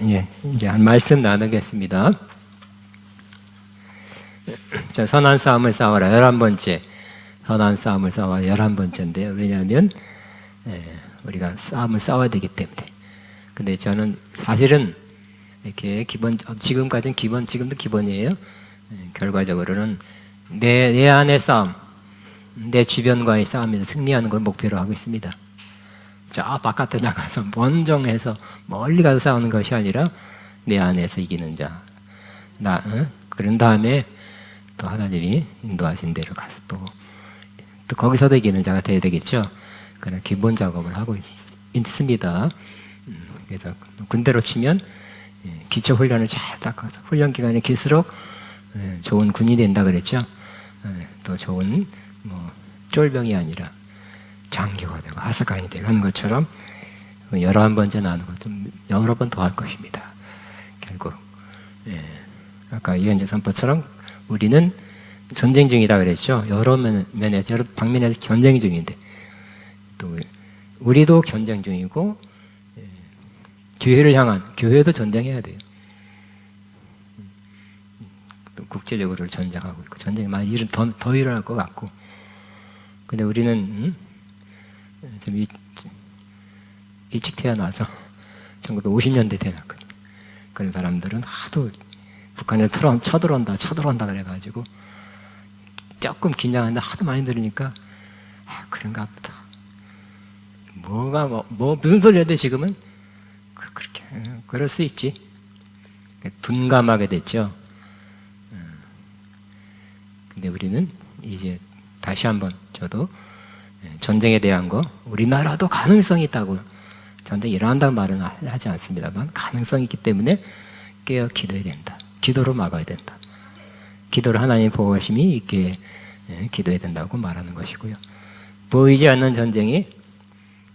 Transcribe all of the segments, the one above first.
이제 한 말씀 나누겠습니다. 자, 선한 싸움을 싸워라. 11번째. 선한 싸움을 싸워라. 11번째인데요. 왜냐하면, 우리가 싸움을 싸워야 되기 때문에. 근데 저는 사실은 이렇게 지금도 기본이에요. 결과적으로는 내 안의 싸움, 내 주변과의 싸움에서 승리하는 걸 목표로 하고 있습니다. 저 바깥에 나가서 원정해서 멀리 가서 싸우는 것이 아니라 내 안에서 이기는 자. 그런 다음에 또 하나님이 인도하신 대로 가서 또 거기서도 이기는 자가 되어야 되겠죠. 그런 기본 작업을 하고 있습니다. 그래서 군대로 치면 기초 훈련을 잘 닦아서 훈련 기간이 길수록 좋은 군인이 된다 그랬죠. 또 좋은 쫄병이 아니라 장교가 되고 하사관이 되고 하는 것처럼 11번째 나누고 좀 여러 번 더 할 것입니다. 결국 아까 이현재 선포처럼 우리는 전쟁 중이다 그랬죠. 여러 면에서 여러 방면에서 전쟁 중인데 또 우리도 전쟁 중이고 교회를 향한 교회도 전쟁해야 돼요. 또 국제적으로 전쟁하고 있고 전쟁이 많이 더 일어날 것 같고 근데 우리는 좀 일찍 태어나서 1950년대 태어났거든요. 그런 사람들은 하도 북한에서 쳐들어온다 그래가지고 조금 긴장하는데 하도 많이 들으니까 그런가 보다. 무슨 소리 해야 돼 지금은? 그렇게 그럴 수 있지. 둔감하게 됐죠. 근데 우리는 이제 다시 한번 저도 전쟁에 대한 거 우리나라도 가능성이 있다고 전쟁이 일어난다는 말은 하지 않습니다만 가능성이 있기 때문에 깨어 기도해야 된다. 기도로 막아야 된다. 기도로 하나님 보호하심이 있게 기도해야 된다고 말하는 것이고요. 보이지 않는 전쟁이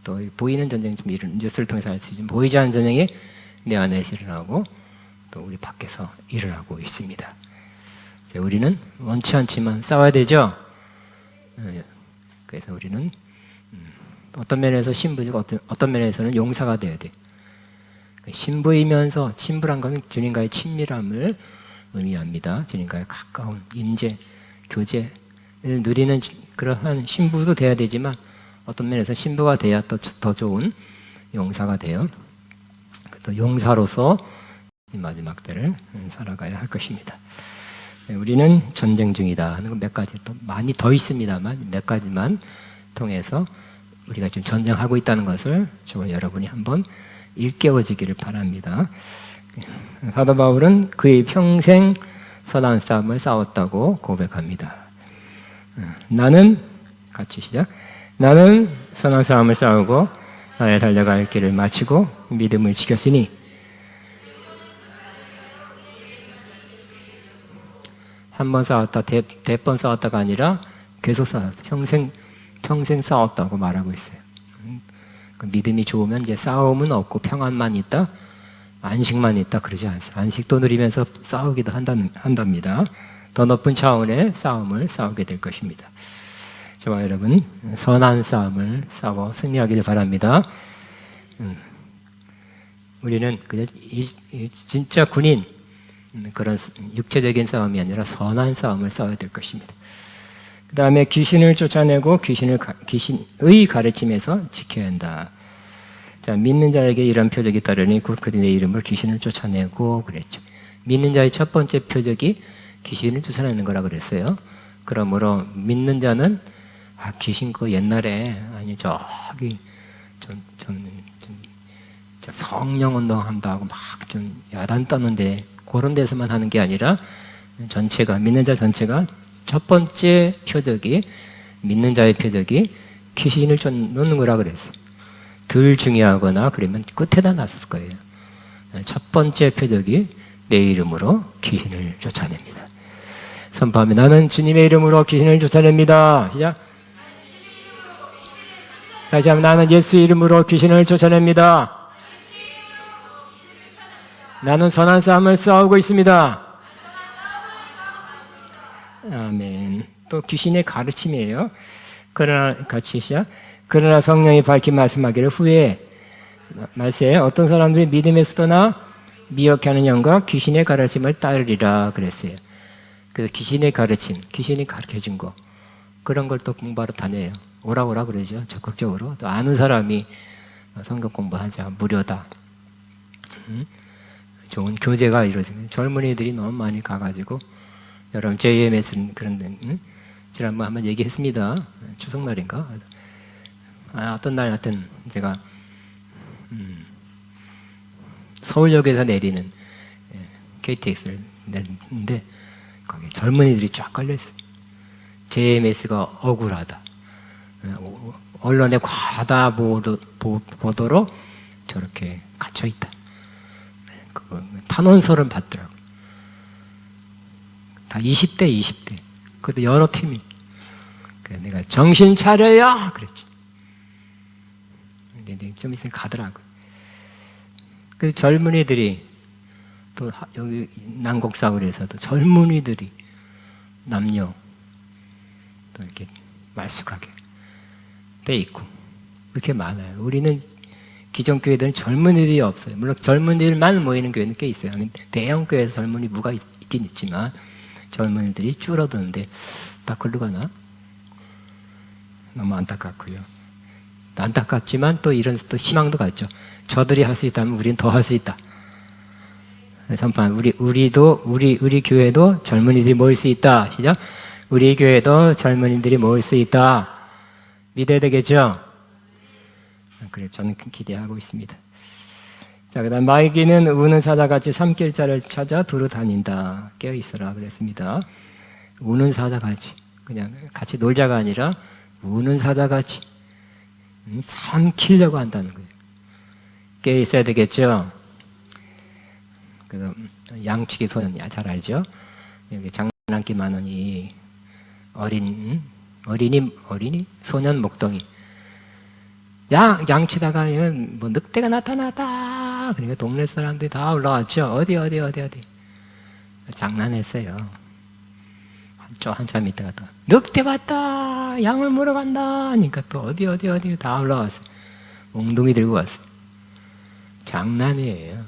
또 보이는 전쟁이 좀 이런 뉴스를 통해서 알 수 있지만 보이지 않는 전쟁이 내 안에서 일어나고 또 우리 밖에서 일어나고 있습니다. 우리는 원치 않지만 싸워야 되죠. 그래서 우리는 어떤 면에서 신부이고 어떤 면에서는 용사가 되어야 돼. 신부이면서 신부란 것은 주님과의 친밀함을 의미합니다. 주님과의 가까운 임재, 교제를 누리는 그러한 신부도 돼야 되지만 어떤 면에서 신부가 돼야 더 좋은 용사가 돼요. 또 용사로서 이 마지막 때를 살아가야 할 것입니다. 우리는 전쟁 중이다 하는 건 몇 가지 또 많이 더 있습니다만 몇 가지만 통해서 우리가 지금 전쟁하고 있다는 것을 저와 여러분이 한번 일깨워지기를 바랍니다. 사도 바울은 그의 평생 선한 싸움을 싸웠다고 고백합니다. 나는 같이 시작. 나는 선한 싸움을 싸우고 나의 달려갈 길을 마치고 믿음을 지켰으니 한 번 싸웠다, 대번 싸웠다가 아니라 계속 싸웠다. 평생 싸웠다고 말하고 있어요. 그 믿음이 좋으면 이제 싸움은 없고 평안만 있다, 안식만 있다 그러지 않습니다. 안식도 누리면서 싸우기도 한답니다. 더 높은 차원의 싸움을 싸우게 될 것입니다. 저와 여러분 선한 싸움을 싸워 승리하기를 바랍니다. 우리는 그저 진짜 군인 그런 육체적인 싸움이 아니라 선한 싸움을 싸워야 될 것입니다. 그 다음에 귀신을 쫓아내고 귀신의 가르침에서 지켜야 한다. 자, 믿는 자에게 이런 표적이 따르니 곧 그들의 이름을 귀신을 쫓아내고 그랬죠. 믿는 자의 첫 번째 표적이 귀신을 쫓아내는 거라 그랬어요. 그러므로 믿는 자는 귀신 그 옛날에 아니 저기 성령 운동한다고 막 좀 야단 떠는데 그런 데서만 하는 게 아니라 전체가 믿는 자 전체가 첫 번째 표적이 믿는 자의 표적이 귀신을 쫓는 거라 그랬어요. 덜 중요하거나 그러면 끝에다 놨을 거예요. 첫 번째 표적이 내 이름으로 귀신을 쫓아냅니다. 선포하면 나는 주님의 이름으로 귀신을 쫓아냅니다. 시작. 다시 한번 나는 예수 이름으로 귀신을 쫓아냅니다. 나는 선한 싸움을 싸우고 있습니다. 아멘. 또 귀신의 가르침이에요. 그러나 같이 시작. 그러나 성령이 밝히 말씀하기를 후에 말세 어떤 사람들이 믿음에서 떠나 미혹하는 영과 귀신의 가르침을 따르리라 그랬어요. 그래서 귀신의 가르침, 귀신이 가르쳐준 거 그런 걸 또 공부하러 다녀요. 오라 그러죠. 적극적으로. 또 아는 사람이 성경 공부하자, 무료다. 좋은 교제가 이루어지면 젊은이들이 너무 많이 가가지고 여러분 JMS는 그런데 지난번 한번 얘기했습니다. 추석날인가? 어떤 날 하여튼 제가 서울역에서 내리는 KTX를 내리는데 거기 젊은이들이 쫙 걸려있어요. JMS가 억울하다. 언론의 과다 보도로 저렇게 갇혀있다. 탄원서를 받더라고요. 다 20대. 그것도 여러 팀이. 그래서 내가 정신 차려요! 그랬죠. 근데 좀 있으면 가더라고요. 그 젊은이들이 또 여기 난곡사거리에서도 젊은이들이 남녀 또 이렇게 말쑥하게 돼 있고 그렇게 많아요. 우리는 기존 교회들은 젊은이들이 없어요. 물론 젊은이들만 모이는 교회는 꽤 있어요. 대형 교회에서 젊은이 무가 있긴 있지만 젊은이들이 줄어드는데 다 글로 가나? 너무 안타깝고요. 안타깝지만 또 이런 또 희망도 갖죠. 저들이 할 수 있다면 우리는 더 할 수 있다. 선판 우리 교회도 젊은이들이 모일 수 있다. 시작. 우리 교회도 젊은이들이 모일 수 있다. 믿어야 되겠죠? 그래 저는 기대하고 있습니다. 자, 그다음 마귀는 우는 사자같이 삼킬자를 찾아 두루 다닌다. 깨어 있어라 그랬습니다. 우는 사자같이 그냥 같이 놀자가 아니라 우는 사자같이 삼키려고 한다는 거예요. 깨어 있어야 되겠죠? 그래서 양치기 소년 잘 알죠? 여기 장난기 많은 이 어린이 소년 목동이 양치다가 뭐 늑대가 나타났다. 그러니까 동네 사람들이 다 올라왔죠. 어디 장난했어요. 한참 있다가 또 늑대 봤다. 양을 물어 간다. 하니까 또 어디 다 올라왔어요. 몽둥이 들고 왔어요. 장난이에요.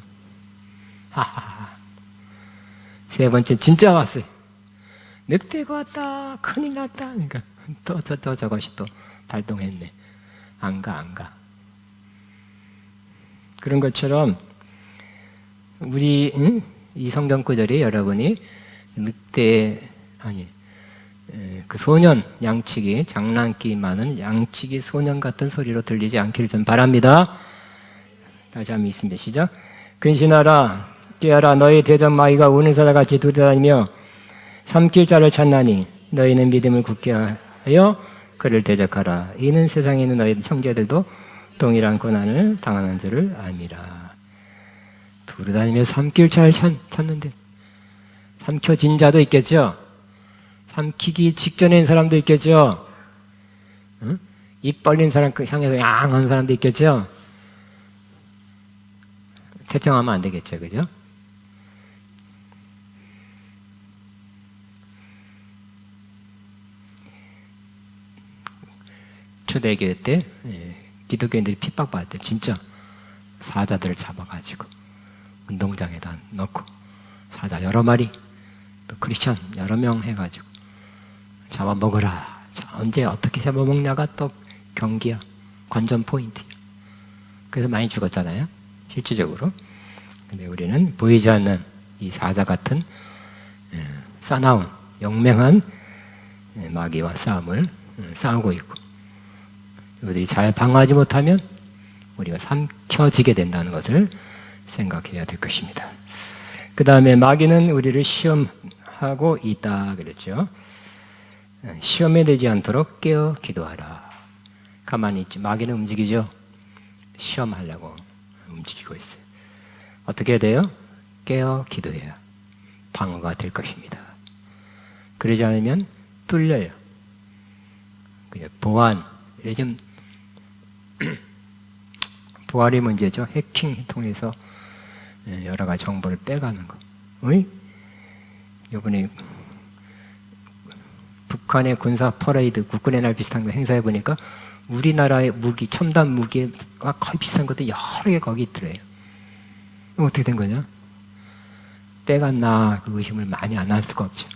하하하. 세 번째 진짜 왔어요. 늑대가 왔다. 큰일 났다. 그러니까 또 저것이 또 발동했네. 안 가. 그런 것처럼 우리 이 성경 구절이 여러분이 그 소년 양치기 장난기 많은 양치기 소년 같은 소리로 들리지 않기를 좀 바랍니다. 다시 한번 있습니다. 시작. 근신하라 깨어라 너희 대적 마귀가 우는 사자같이 돌아다니며 삼킬 자를 찾나니 너희는 믿음을 굳게 하여 그를 대적하라. 이는 세상에 있는 너희 형제들도 동일한 고난을 당하는 줄을 압니다. 돌아다니며 삼킬 자를 찾는데 삼켜진 자도 있겠죠. 삼키기 직전에 있는 사람도 있겠죠. 응? 입 벌린 사람 향해서 양한 사람도 있겠죠. 태평하면 안 되겠죠. 그죠? 초대교회 때 기독교인들이 핍박받을 때 진짜 사자들을 잡아가지고 운동장에다 넣고 사자 여러 마리 또 크리스천 여러 명 해가지고 잡아먹어라. 언제 어떻게 잡아먹냐가 또 경기야. 관전 포인트야. 그래서 많이 죽었잖아요. 실질적으로. 근데 우리는 보이지 않는 이 사자 같은 싸나운 용맹한 마귀와 싸우고 있고 우리들이 잘 방어하지 못하면 우리가 삼켜지게 된다는 것을 생각해야 될 것입니다. 그 다음에 마귀는 우리를 시험하고 있다 그랬죠. 시험에 되지 않도록 깨어 기도하라. 가만히 있지. 마귀는 움직이죠. 시험하려고 움직이고 있어요. 어떻게 해야 돼요? 깨어 기도해야 방어가 될 것입니다. 그러지 않으면 뚫려요. 그냥 보안, 요즘 보안이 문제죠. 해킹 통해서 여러 가지 정보를 빼가는 거. 이번에 북한의 군사 퍼레이드, 국군의 날 비슷한 거 행사해 보니까 우리나라의 무기, 첨단 무기와 거의 비슷한 것도 여러 개 거기 있더래요. 어떻게 된 거냐? 빼갔나 그 의심을 많이 안 할 수가 없죠.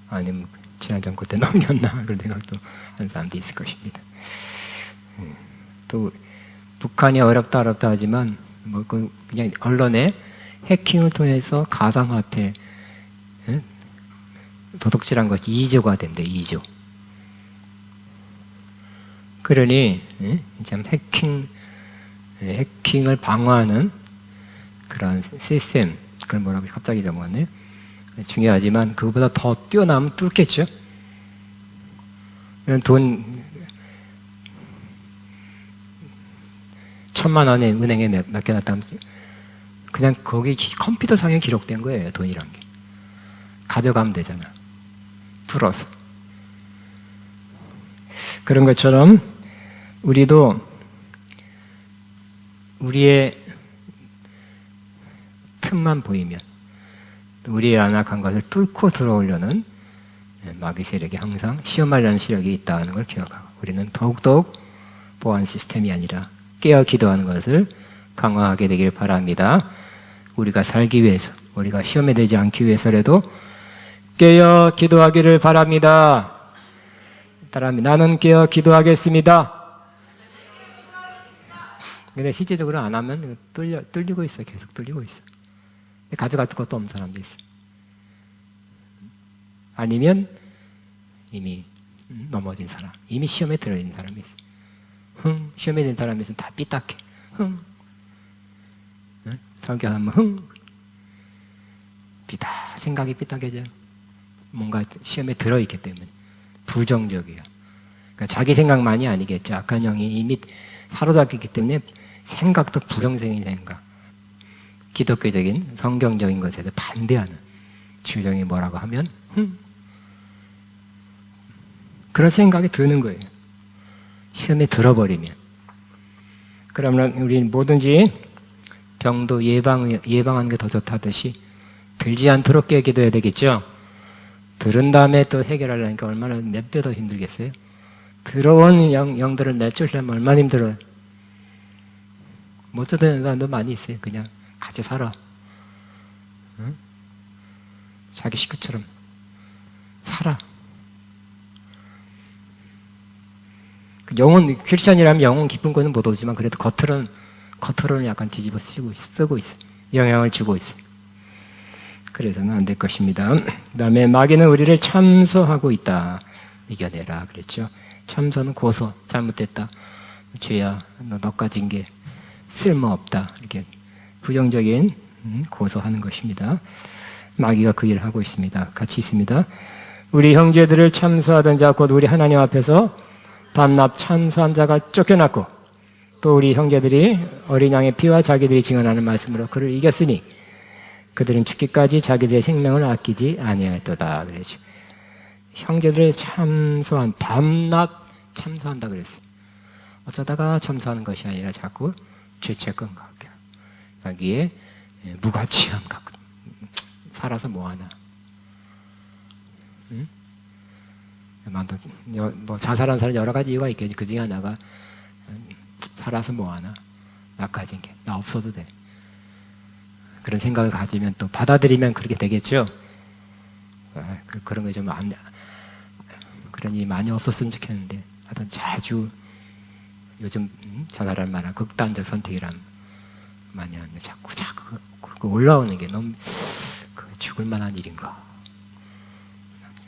아니면 지난 정권 때 넘겼나 그런 생각도 하는 사람도 있을 것입니다. 또 북한이 어렵다 하지만 뭐 그냥 언론에 해킹을 통해서 가상화폐 도둑질한 것이 2조가 된대. 2조. 그러니 참 해킹을 방어하는 그런 시스템, 그걸 뭐라고 갑자기 잊어먹었네요. 중요하지만 그거보다 더 뛰어나면 뚫겠죠. 돈 1,000만 원에 은행에 맡겨놨다면 그냥 거기 컴퓨터상에 기록된 거예요. 돈이란 게. 가져가면 되잖아. 풀어서. 그런 것처럼 우리도 우리의 틈만 보이면 우리의 안악한 것을 뚫고 들어오려는 마귀 세력이 항상 시험하려는 시력이 있다는 걸 기억하고 우리는 더욱더욱 보안 시스템이 아니라 깨어 기도하는 것을 강화하게 되길 바랍니다. 우리가 살기 위해서, 우리가 시험에 들지 않기 위해서라도 깨어 기도하기를 바랍니다. 따라합니다. 나는 깨어 기도하겠습니다. 근데 실제적으로 안 하면 뚫리고 있어. 계속 뚫리고 있어. 가져갈 것도 없는 사람도 있어. 아니면 이미 넘어진 사람, 이미 시험에 들어있는 사람이 있어. 시험에 든 사람이 있으면 다 삐딱해. 설교하면 생각이 삐딱해져요. 뭔가 시험에 들어있기 때문에 부정적이야. 그러니까 자기 생각만이 아니겠죠. 악한 영이 이미 사로잡혔기 때문에 생각도 부정적인 생각, 기독교적인 성경적인 것에 반대하는 주정이 뭐라고 하면 그런 생각이 드는 거예요. 시험에 들어버리면. 그러면 우리는 뭐든지 병도 예방하는 게 더 좋다듯이 들지 않도록 깨 기도해야 되겠죠. 들은 다음에 또 해결하려니까 얼마나 몇 배 더 힘들겠어요. 들어온 영들을 내쫓으려면 얼마나 힘들어요. 못 듣는 사람도 많이 있어요. 그냥 같이 살아. 응? 자기 식구처럼 살아. 영혼, 크리스천이라면 영혼 깊은 거는 못 오지만 그래도 겉으로는 약간 뒤집어 쓰고 있어. 영향을 주고 있어. 그래서는 안 될 것입니다. 그 다음에 마귀는 우리를 참소하고 있다. 이겨내라. 그랬죠. 참소는 고소. 잘못됐다. 죄야. 너까지 인 게 쓸모없다. 이렇게 부정적인 고소하는 것입니다. 마귀가 그 일을 하고 있습니다. 같이 있습니다. 우리 형제들을 참소하던 자 곧 우리 하나님 앞에서 밤낮 참소한 자가 쫓겨났고 또 우리 형제들이 어린 양의 피와 자기들이 증언하는 말씀으로 그를 이겼으니 그들은 죽기까지 자기들의 생명을 아끼지 아니하였도다. 그랬죠. 형제들을 참소한 밤낮 참소한다 그랬어요. 어쩌다가 참소하는 것이 아니라 자꾸 죄책감 갖게 여기에 무가치함 갖고 살아서 뭐하나. 응? 뭐 자살한 사람 여러 가지 이유가 있겠지. 그 중에 하나가 살아서 뭐하나. 나 가진 게 나 없어도 돼. 그런 생각을 가지면 또 받아들이면 그렇게 되겠죠. 그런 게 좀 그런 일이 많이 없었으면 좋겠는데 하여튼 자주 요즘 전화할 만한 극단적 선택이란 많이 하는 게 자꾸 올라오는 게 너무 죽을 만한 일인가.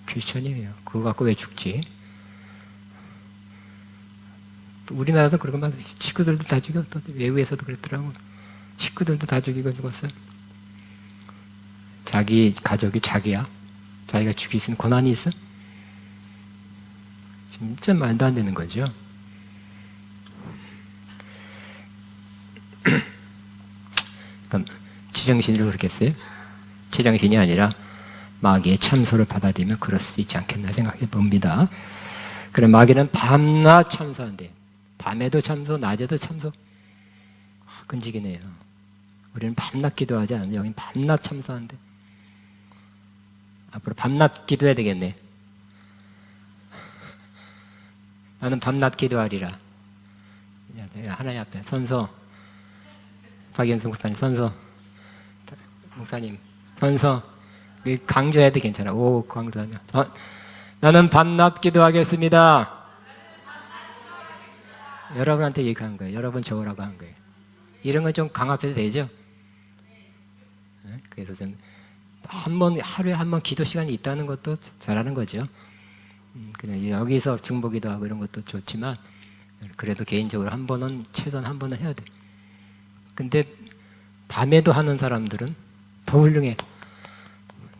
크리스천이에요. 그거 갖고 왜 죽지? 또 우리나라도 그런 거 식구들도 다 죽여. 또 외국에서도 그랬더라고. 식구들도 다 죽이고 죽었어요. 자기 가족이 자기야. 자기가 죽일 수 있는 권한이 있어? 진짜 말도 안 되는 거죠. 그럼 제정신으로 그렇겠어요? 제정신이 아니라 마귀의 참소를 받아들이면 그럴 수 있지 않겠나 생각해 봅니다. 그럼 마귀는 밤낮 참소한대. 밤에도 참소, 낮에도 참소. 끈질기네요. 우리는 밤낮 기도하지 않는데 여기는 밤낮 참소한대. 앞으로 밤낮 기도해야 되겠네. 나는 밤낮 기도하리라. 하나님 앞에 선서 박연승 목사님 선서 목사님 선서. 강조해도 괜찮아. 오, 강조하냐. 나는 밤낮 기도하겠습니다. 여러분한테 얘기한 거예요. 여러분 적으라고 한 거예요. 이런 건 좀 강압해도 되죠? 그래서 좀 하루에 한 번 기도 시간이 있다는 것도 잘하는 거죠. 그냥 여기서 중보기도 하고 이런 것도 좋지만 그래도 개인적으로 한 번은 최소한 한 번은 해야 돼. 근데 밤에도 하는 사람들은 더 훌륭해.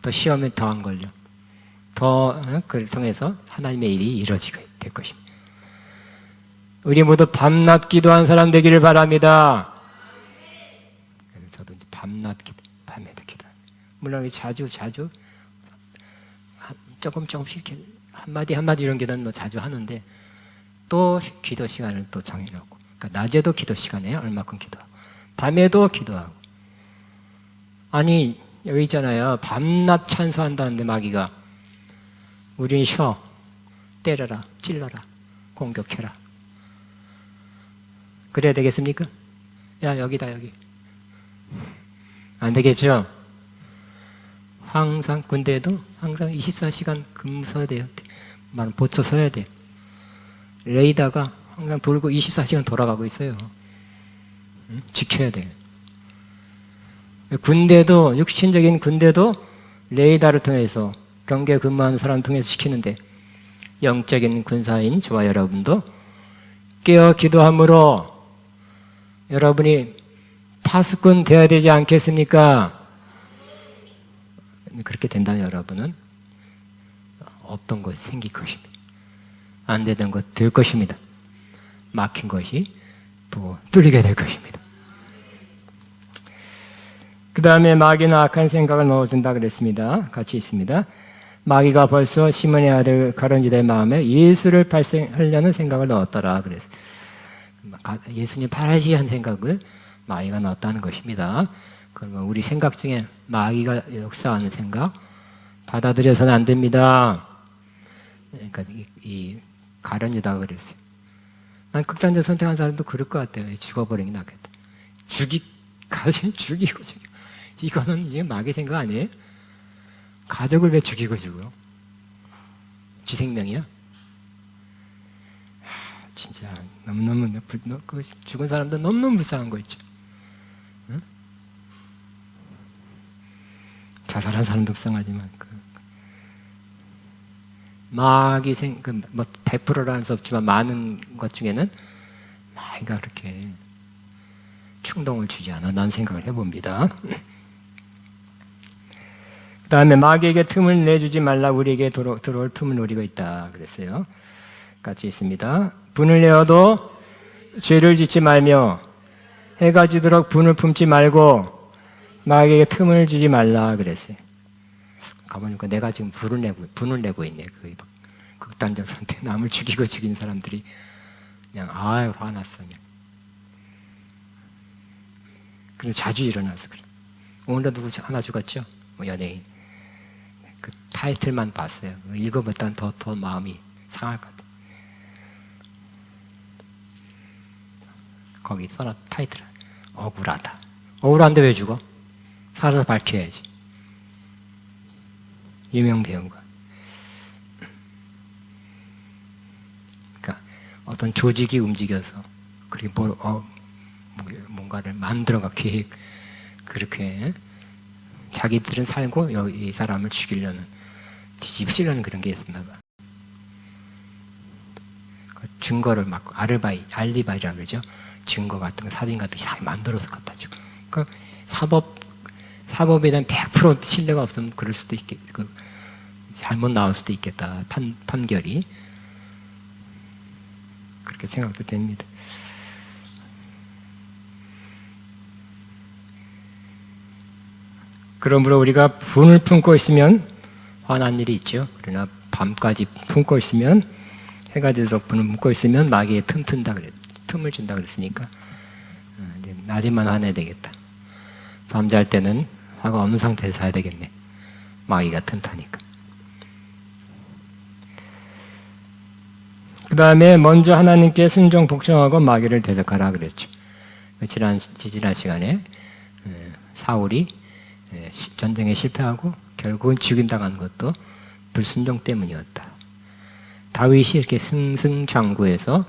더 시험에 더 안 걸려. 더 그를 통해서 하나님의 일이 이루어지게 될 것입니다. 우리 모두 밤낮 기도한 사람 되기를 바랍니다. 그래서 저도 이제 밤낮 기도, 밤에도 기도. 물론 자주 조금씩 이렇게 한마디 이런 기도는 뭐 자주 하는데 또 기도 시간을 또 정해놓고, 그러니까 낮에도 기도 시간에 얼마큼 기도하고 밤에도 기도하고. 아니 여기 있잖아요. 밤낮 찬송한다는데 마귀가 우린 쉬어, 때려라, 찔러라, 공격해라. 그래야 되겠습니까? 야 여기다 여기. 안 되겠죠? 항상 군대에도 항상 24시간 근무 서야 돼요. 말은 보초 서야 돼. 레이더가 항상 돌고 24시간 돌아가고 있어요. 지켜야 돼. 군대도 육신적인 군대도 레이더를 통해서 경계 근무하는 사람 통해서 지키는데 영적인 군사인 저와 여러분도 깨어 기도함으로 여러분이 파수꾼 되어야 되지 않겠습니까? 그렇게 된다면 여러분은 없던 것이 생길 것입니다. 안 되던 것 될 것입니다. 막힌 것이 또 뚫리게 될 것입니다. 그 다음에 마귀는 악한 생각을 넣어준다 그랬습니다. 같이 있습니다. 마귀가 벌써 시몬의 아들 가룟유다의 마음에 예수를 발생하려는 생각을 넣었더라 그랬어요. 예수님 파라시한 생각을 마귀가 넣었다는 것입니다. 그러면 우리 생각 중에 마귀가 역사하는 생각 받아들여서는 안 됩니다. 그러니까 이 가룟유다가 그랬어요. 난 극단적 선택한 사람도 그럴 것 같아요. 죽어버리는 게 낫겠다. 죽이고. 이거는 이게 마귀 생각 아니에요? 가족을 왜 죽이고 죽어요? 지 생명이야? 진짜 너무너무 그 죽은 사람도 너무너무 불쌍한 거 있죠. 응? 자살한 사람도 불쌍하지만 마귀 뭐 100%라는 수 없지만 많은 것 중에는 마귀가 그렇게 충동을 주지 않아. 난 생각을 해봅니다. 그 다음에 마귀에게 틈을 내주지 말라. 우리에게 들어올 틈을 노리고 있다 그랬어요. 같이 있습니다. 분을 내어도 죄를 짓지 말며 해가 지도록 분을 품지 말고 마귀에게 틈을 주지 말라 그랬어요. 가보니까 내가 지금 분을 내고 있네. 그 극단적 선택, 남을 죽이고 죽인 사람들이 그냥 화났어 그냥. 그리고 자주 일어나서 그래. 오늘도 누구 하나 죽었죠? 뭐 연예인. 그 타이틀만 봤어요. 읽어봤다는 더 마음이 상할 것 같아. 거기 써놨 타이틀. 억울하다. 억울한데 왜 죽어? 살아서 밝혀야지. 유명 배우가. 그러니까 어떤 조직이 움직여서 그리고 뭔가를 만들어가 계획 그렇게 자기들은 살고 이 사람을 죽이려는 뒤집으려는 그런 게 있었나 봐. 증거를 막 알리바이라고 그러죠. 증거 같은 거, 사진 같은 거 잘 만들어서 갖다 주고. 그러니까 사법에 대한 100% 신뢰가 없으면 그럴 수도 잘못 나올 수도 있겠다. 판결이. 그렇게 생각도 됩니다. 그러므로 우리가 분을 품고 있으면 화난 일이 있죠. 그러나 밤까지 품고 있으면 해가 되도록 분을 품고 있으면 마귀에 틈을 준다 그랬으니까 낮에만 화내야 되겠다. 밤 잘 때는 화가 없는 상태에서 자야 되겠네. 마귀가 틈타니까. 그 다음에 먼저 하나님께 순종 복종하고 마귀를 대적하라 그랬죠. 지난 시간에 사울이 전쟁에 실패하고 결국은 죽임당한 것도 불순종 때문이었다. 다윗이 이렇게 승승장구해서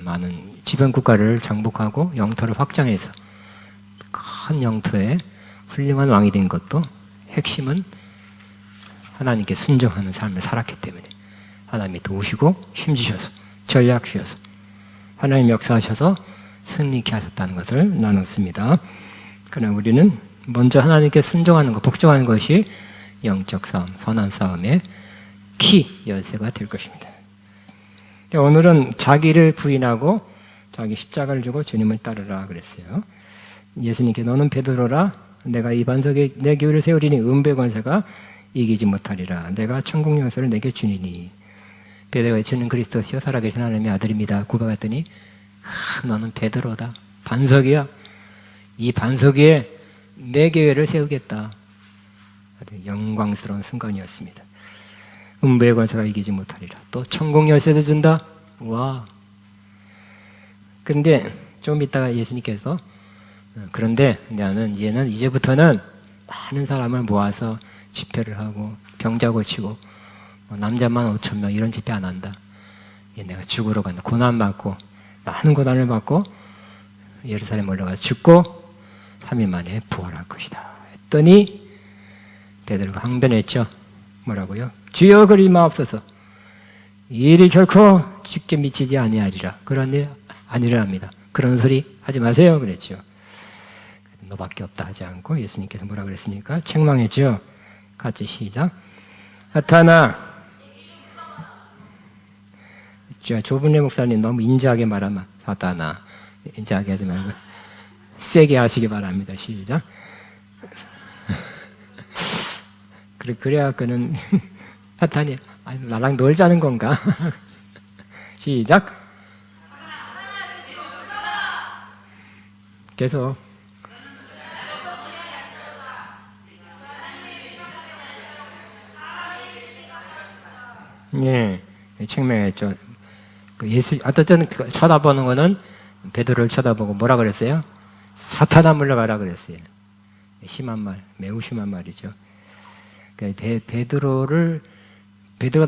많은 지방 국가를 정복하고 영토를 확장해서 큰 영토에 훌륭한 왕이 된 것도 핵심은 하나님께 순종하는 삶을 살았기 때문에 하나님이 도우시고 힘주셔서 전략 주셔서 하나님 역사하셔서 승리케 하셨다는 것을 나눴습니다. 그러나 우리는 먼저 하나님께 순종하는 것, 복종하는 것이 영적 싸움, 선한 싸움의 키 열쇠가 될 것입니다. 오늘은 자기를 부인하고 자기 십자가를 지고 주님을 따르라 그랬어요. 예수님께 너는 베드로라 내가 이 반석에 내 교회를 세우리니 은배 권세가 이기지 못하리라. 내가 천국 열쇠를 내게 주니니. 베드로가 주는 그리스도시요 살아계신 하나님의 아들입니다. 고백했더니 너는 베드로다. 반석이야. 이 반석 위에 내 교회를 세우겠다. 아주 영광스러운 순간이었습니다. 은배의 권세가 이기지 못하리라. 또 천국 열쇠도 준다. 와. 근데 좀 이따가 예수님께서 그런데 나는 이제부터는 많은 사람을 모아서 집회를 하고 병자 고치고 남자만 5,000명 이런 집회 안 한다. 내가 죽으러 간다. 고난 받고 많은 고난을 받고 예루살렘 올라가 죽고 3일 만에 부활할 것이다. 했더니 베드로가 항변했죠. 뭐라고요? 주여 그리 마옵소서. 이 일이 결코 죽게 미치지 아니하리라. 그런 일 아니라합니다. 그런 소리 하지 마세요. 그랬죠. 너밖에 없다 하지 않고 예수님께서 뭐라 그랬습니까? 책망했죠. 같이 시작. 사탄아. 조분래 목사님 너무 인자하게 말하면 사탄아. 인자하게 하지 말고 세게 하시기 바랍니다. 시작. 그래야 그는 사탄이 나랑 놀자는 건가? 시작. 계속. 예, 책망했죠. 예수 어쨌든 쳐다보는 거는 베드로를 쳐다보고 뭐라 그랬어요? 사탄아 물러가라 그랬어요. 심한 말, 매우 심한 말이죠. 베드로가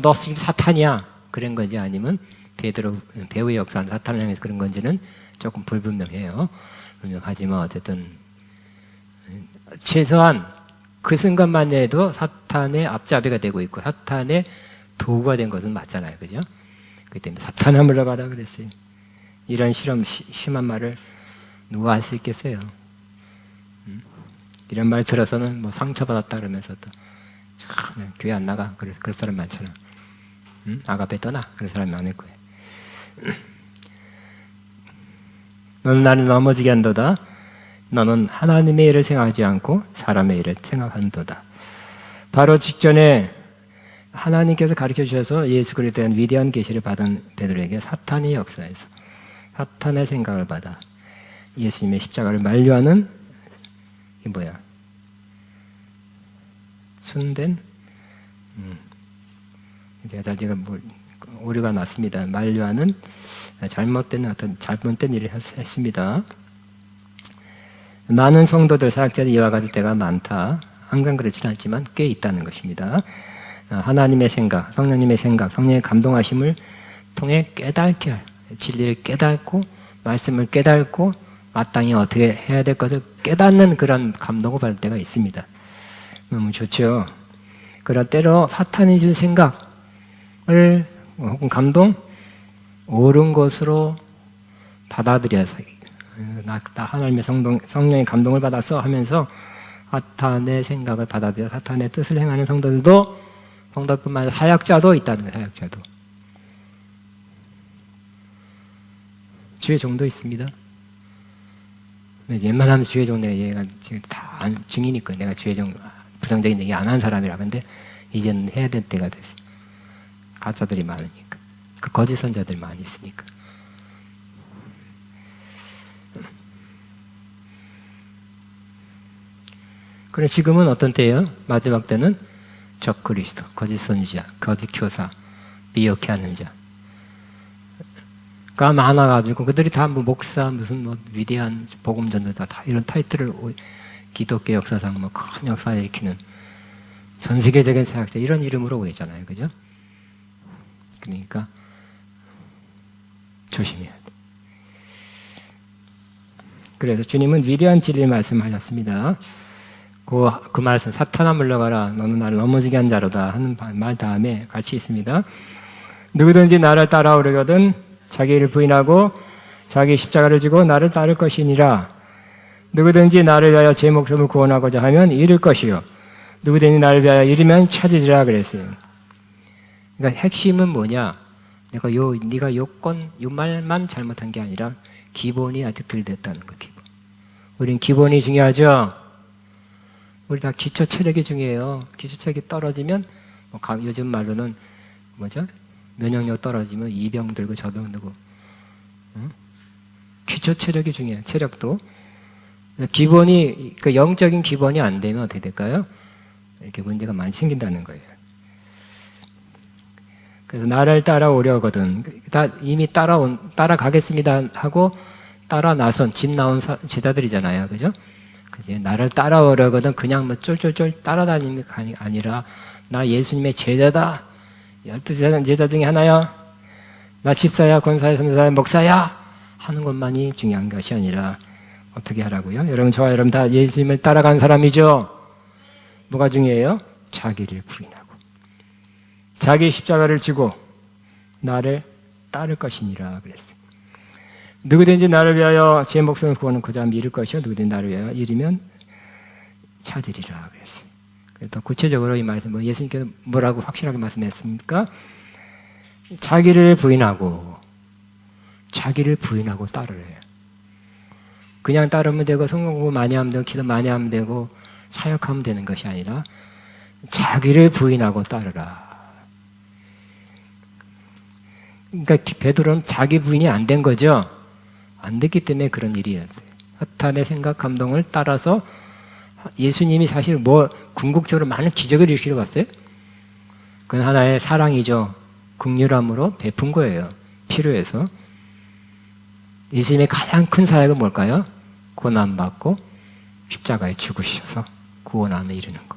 너 지금 사탄이야 그런 건지 아니면 베드로 배우의 역사는 사탄을 향해서 그런 건지는 조금 불분명해요. 하지만 어쨌든 최소한 그 순간만 해도 사탄의 앞잡이가 되고 있고 사탄의 도구가 된 것은 맞잖아요, 그죠? 그렇기 때문에 사탄아 물러가라 그랬어요. 이런 심한 말을 누가 할 수 있겠어요? 이런 말 들어서는 뭐 상처받았다 그러면서 또 교회 안 나가 그럴 사람 많잖아. 아가페 떠나 그런 사람이 많을 거예요. 너는 나를 넘어지게 한도다. 너는 하나님의 일을 생각하지 않고 사람의 일을 생각한도다. 바로 직전에 하나님께서 가르쳐 주셔서 예수 그리스도에 대한 위대한 계시를 받은 베드로에게 사탄이 역사해서 사탄의 생각을 받아 예수님의 십자가를 만류하는 이게 뭐야? 순된 제가 뭐 오류가 났습니다. 만류하는 잘못된 일을 했습니다. 많은 성도들 사역자들이 이와 같을 때가 많다. 항상 그렇지는 않지만 꽤 있다는 것입니다. 하나님의 생각, 성령님의 생각, 성령의 감동하심을 통해 깨닫게 할, 진리를 깨닫고 말씀을 깨닫고 마땅히 어떻게 해야 될 것을 깨닫는 그런 감동을 받을 때가 있습니다. 너무 좋죠. 그럴 때로 사탄이 준 생각을 혹은 감동 옳은 것으로 받아들여서 나 하나님의 성령의 감동을 받았어 하면서 사탄의 생각을 받아들여 사탄의 뜻을 행하는 성도들도 성도뿐만 아니라 사역자도 있다는 거예요. 사역자도. 주의 종도 있습니다. 웬만하면 주의 종 얘가 지금 다 증이니까 내가 주의 종 부정적인 얘기 안 한 사람이라. 근데 이제는 해야 될 때가 됐어. 가짜들이 많으니까. 그 거짓 선자들이 많이 있으니까. 그래 지금은 어떤 때예요? 마지막 때는 적 그리스도, 거짓 선지자, 거짓 교사, 미혹해 하는 자가 많아가지고 그들이 다 뭐 목사 무슨 뭐 위대한 복음 전도자 다 이런 타이틀을 기독교 역사상 뭐 큰 역사를 일으키는 전 세계적인 사역자 이런 이름으로 보이잖아요, 그죠? 그러니까 조심해야 돼. 그래서 주님은 위대한 진리를 말씀하셨습니다. 그 말씀, 사탄아 물러가라, 너는 나를 넘어지게 한 자로다 하는 말 다음에 같이 있습니다. 누구든지 나를 따라오려거든 자기를 부인하고 자기 십자가를 지고 나를 따를 것이니라. 누구든지 나를 위하여 제 목숨을 구원하고자 하면 잃을 것이요 누구든지 나를 위하여 잃으면 찾으리라 그랬어요. 그러니까 핵심은 뭐냐? 네가 요 말만 잘못한 게 아니라 기본이 아직 덜 됐다는 거. 기본. 우린 기본이 중요하죠. 우리 다 기초 체력이 중요해요. 기초 체력이 떨어지면 요즘 말로는 뭐죠? 면역력 떨어지면 이 병 들고 저 병 들고. 응? 기초 체력이 중요해요. 체력도. 기본이, 그 영적인 기본이 안 되면 어떻게 될까요? 이렇게 문제가 많이 생긴다는 거예요. 그래서 나를 따라오려거든. 이미 따라가겠습니다 하고 따라 나선, 집 나온 제자들이잖아요. 그죠? 그제 나를 따라오려거든 그냥 뭐 쫄쫄쫄 따라다니는 게 아니라 나 예수님의 제자다. 12 제자 중에 하나야. 나 집사야, 권사야, 선사야, 목사야 하는 것만이 중요한 것이 아니라 어떻게 하라고요? 여러분, 저와 여러분 다 예수님을 따라간 사람이죠? 뭐가 중요해요? 자기를 부인하고 자기 십자가를 지고 나를 따를 것이니라 그랬어요. 누구든지 나를 위하여 제 목숨을 구원하고자 하면 잃을 것이요 누구든지 나를 위하여 잃으면 찾으리라 그랬어요. 더 구체적으로 이 말씀, 예수님께서 뭐라고 확실하게 말씀했습니까? 자기를 부인하고 따르래요. 그냥 따르면 되고 성경 공부 많이 하면 되고 기도 많이 하면 되고 사역하면 되는 것이 아니라 자기를 부인하고 따르라. 그러니까 베드로는 자기 부인이 안 된 거죠. 안 됐기 때문에 그런 일이었어요. 사탄의 생각, 감동을 따라서 예수님이 사실 궁극적으로 많은 기적을 일으키러 갔어요. 그건 하나의 사랑이죠. 긍휼함으로 베푼 거예요. 필요해서. 예수님의 가장 큰 사역은 뭘까요? 고난받고 십자가에 죽으셔서 구원함에 이르는 거.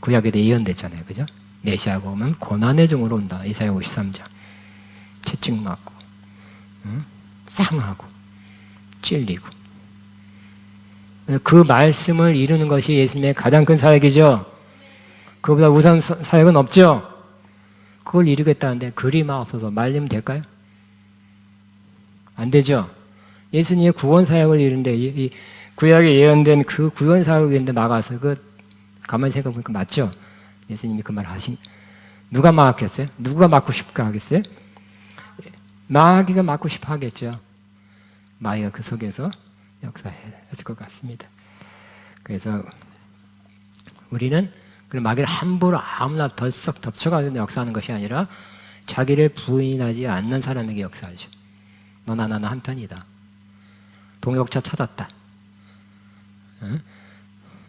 구약에도 예언됐잖아요. 그죠? 메시아가 오면 고난의 종으로 온다. 이사야 53장. 채찍맞고 상하고 찔리고. 그 말씀을 이루는 것이 예수님의 가장 큰 사역이죠. 그보다 우선 사역은 없죠. 그걸 이루겠다는데 그리마 없어서 말리면 될까요? 안 되죠. 예수님의 구원 사역을 이루는데 이 구약에 예언된 그 구원 사역을 이루는데 나가서 가만히 생각해보니까 맞죠? 예수님이 그 말을 누가 막았겠어요? 누가 막고 싶어 하겠어요? 마귀가 막고 싶어 하겠죠. 마귀가 그 속에서 역사했을 것 같습니다. 그래서 우리는 그 마귀를 함부로 아무나 덜썩 덮쳐가지고 역사하는 것이 아니라 자기를 부인하지 않는 사람에게 역사하죠. 너나 나나 한편이다. 동역자 찾았다. 응?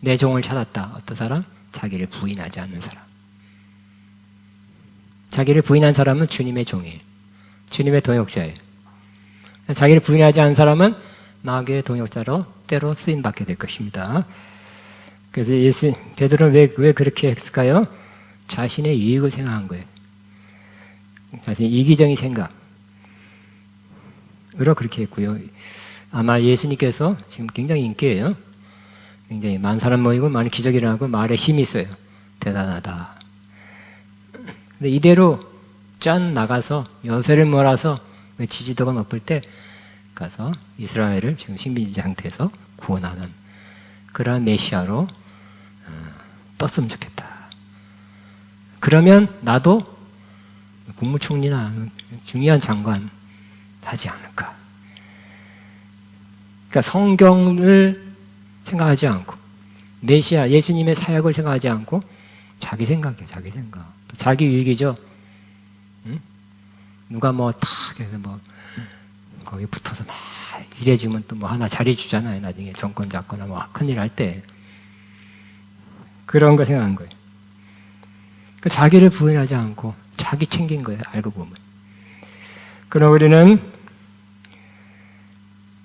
내 종을 찾았다. 어떤 사람? 자기를 부인하지 않는 사람. 자기를 부인한 사람은 주님의 종이에요. 주님의 동역자예요. 자기를 부인하지 않는 사람은 마귀의 동역자로 때로 쓰임받게 될 것입니다. 그래서 베드로는 왜 그렇게 했을까요? 자신의 유익을 생각한 거예요. 자신의 이기적인 생각으로 그렇게 했고요. 아마 예수님께서 지금 굉장히 인기예요. 굉장히 많은 사람 모이고 많은 기적이 일어나고 말에 힘이 있어요. 대단하다. 근데 이대로 짠 나가서 여세를 몰아서 지지도가 높을 때 가서 이스라엘을 지금 식민지 상태에서 구원하는 그러한 메시아로 떴으면 좋겠다. 그러면 나도 국무총리나 중요한 장관 하지 않을까. 그러니까 성경을 생각하지 않고 메시아 예수님의 사역을 생각하지 않고 자기 생각이에요. 자기 생각. 자기 유익이죠. 응? 누가 탁 해서 거기 붙어서 막 일해주면 또 하나 자리 주잖아요. 나중에 정권 잡거나 큰일 할 때. 그런 거 생각한 거예요. 그 자기를 부인하지 않고 자기 챙긴 거예요. 알고 보면. 그럼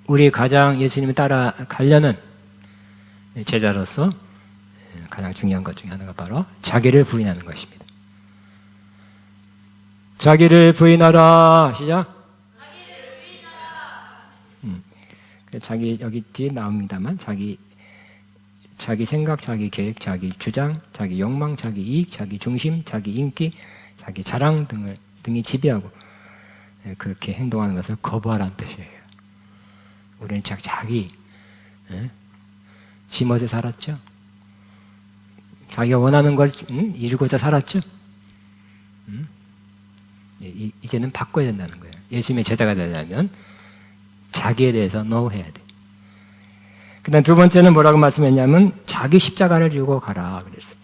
우리 가장 예수님을 따라가려는 제자로서 가장 중요한 것 중에 하나가 바로 자기를 부인하는 것입니다. 자기를 부인하라. 시작. 자기 여기 뒤에 나옵니다만 자기 생각, 자기 계획, 자기 주장, 자기 욕망, 자기 이익, 자기 중심, 자기 인기, 자기 자랑 등이 지배하고 그렇게 행동하는 것을 거부하라는 뜻이에요. 우리는 자기 지멋에 살았죠. 자기가 원하는 걸 이루고자 살았죠. 이제는 바꿔야 된다는 거예요. 예수님의 제자가 되려면 자기에 대해서 no 해야 돼. 그 다음 두 번째는 뭐라고 말씀했냐면 자기 십자가를 지고 가라 그랬어요.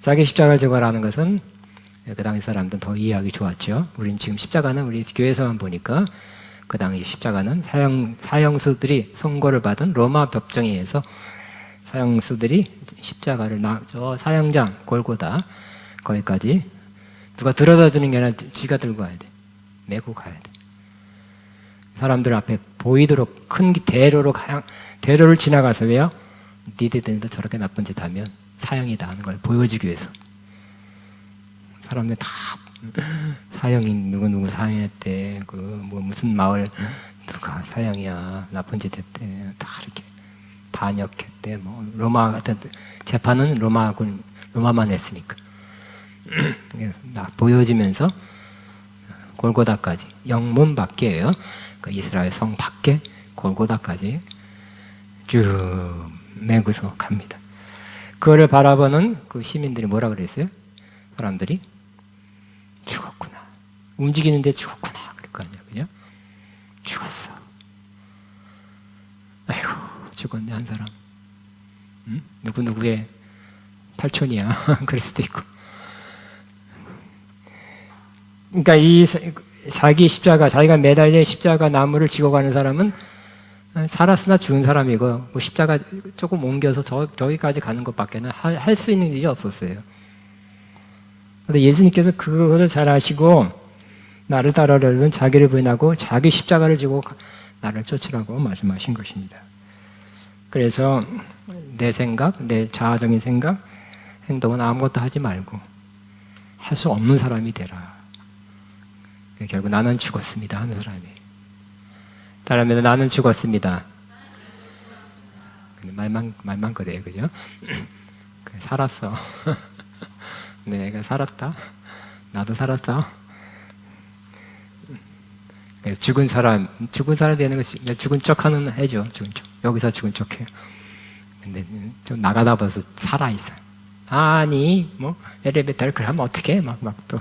자기 십자가를 지고 가라는 것은 그 당시 사람들은 더 이해하기 좋았죠. 우린 지금 십자가는 우리 교회에서만 보니까 그 당시 십자가는 사형수들이 선고를 받은 로마 법정에 의해서 사형수들이 십자가를 저 사형장 골고다 거기까지 누가 들어다 주는 게 아니라 지가 들고 가야 돼. 메고 가야 돼. 사람들 앞에 보이도록 큰 대로를 지나가서 왜요? 니들도 저렇게 나쁜 짓 하면 사형이다 하는 걸 보여주기 위해서. 사람들 다 사형이 누구 사형했대. 무슨 마을 누가 사형이야. 나쁜 짓 했대. 다 이렇게 반역했대. 로마 같은 재판은 로마만 했으니까. 보여지면서 골고다까지 영문 밖에요. 그 이스라엘 성 밖에 골고다까지 쭉 메고서 갑니다. 그거를 바라보는 그 시민들이 뭐라 그랬어요? 사람들이 죽었구나. 움직이는데 죽었구나. 그럴 거 아니야, 그죠? 죽었어. 아이고, 죽었네 한 사람. 누구의 팔촌이야. 그럴 수도 있고. 그러니까 이 자기 십자가, 자기가 매달린 십자가 나무를 지고 가는 사람은 살았으나 죽은 사람이고, 십자가 조금 옮겨서 저기까지 가는 것밖에는 할 수 있는 일이 없었어요. 그런데 예수님께서 그것을 잘 아시고, 나를 따르려면 자기를 부인하고 자기 십자가를 지고 나를 쫓으라고 말씀하신 것입니다. 그래서 내 생각, 내 자아적인 생각, 행동은 아무것도 하지 말고 할 수 없는 사람이 되라. 결국 나는 죽었습니다 하는 사람이. 따라하면 나는 죽었습니다. 말만 그래요, 그죠? 살았어. 내가 살았다. 나도 살았다. 죽은 사람 되는 것이 죽은 척하는 해죠. 죽은 척. 여기서 죽은 척해요. 근데 좀 나가다 봐서 살아 있어요. 아니, 엘리베이터를 그러면 어떻게? 막 또.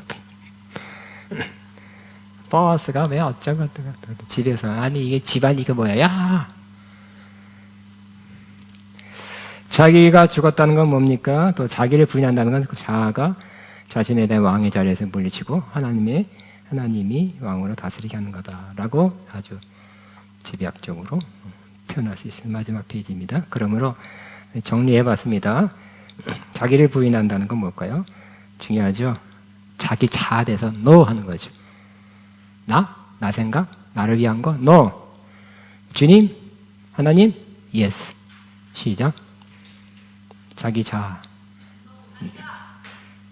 버스가 왜 어쩌고 집에서 아니 이게 집안 이거 뭐야? 야! 자기가 죽었다는 건 뭡니까? 또 자기를 부인한다는 건 그 자아가 자신에 대한 왕의 자리에서 물리치고 하나님이 왕으로 다스리게 하는 거다라고 아주 집약적으로 표현할 수 있는 마지막 페이지입니다. 그러므로 정리해봤습니다. 자기를 부인한다는 건 뭘까요? 중요하죠. 자기 자아에 대해서 no 하는 거죠. 나 생각, 나를 위한 거, no. 주님, 하나님, yes. 시작. 자기 자아.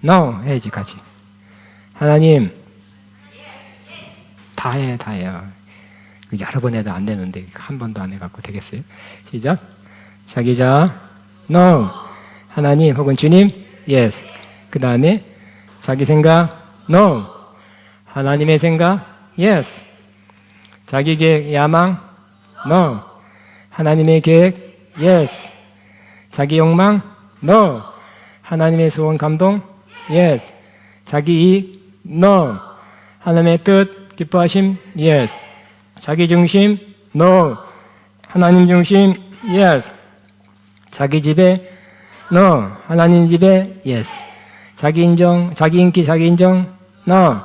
no 해야지 같이. 하나님, 다 해요. 여러 번 해도 안 되는데 한 번도 안 해갖고 되겠어요? 시작. 자기 자아, no. 하나님 혹은 주님, yes. 그 다음에 자기 생각, no. 하나님의 생각, yes. 자기 계획, 야망, no. 하나님의 계획, yes. 자기 욕망, no. 하나님의 소원, 감동, yes. 자기 이익, no. 하나님의 뜻, 기뻐하심, yes. 자기 중심, no. 하나님 중심, yes. 자기 지배, no. 하나님 지배, yes. 자기 인정, 자기 인기, 자기 인정, no.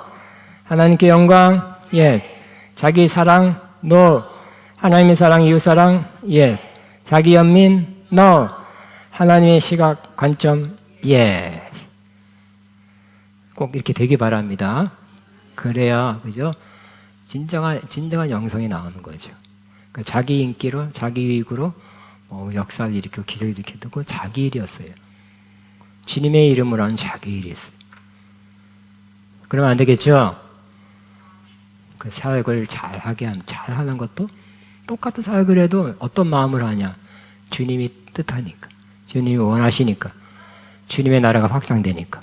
하나님께 영광, yes. 자기 사랑, no. 하나님의 사랑, 이웃 사랑, yes. 자기 연민, no. 하나님의 시각, 관점, yes. 꼭 이렇게 되기 바랍니다. 그래야, 그죠? 진정한 영성이 나오는 거죠. 그러니까 자기 인기로, 자기 이익으로 뭐 역사를 일으키고 기적을 일으켰던 건 자기 일이었어요. 주님의 이름으로 하는 자기 일이었어요. 그러면 안 되겠죠? 그 사역을 잘하는 것도 똑같은 사역을 해도 어떤 마음으로 하냐? 주님이 뜻하니까, 주님이 원하시니까, 주님의 나라가 확장되니까.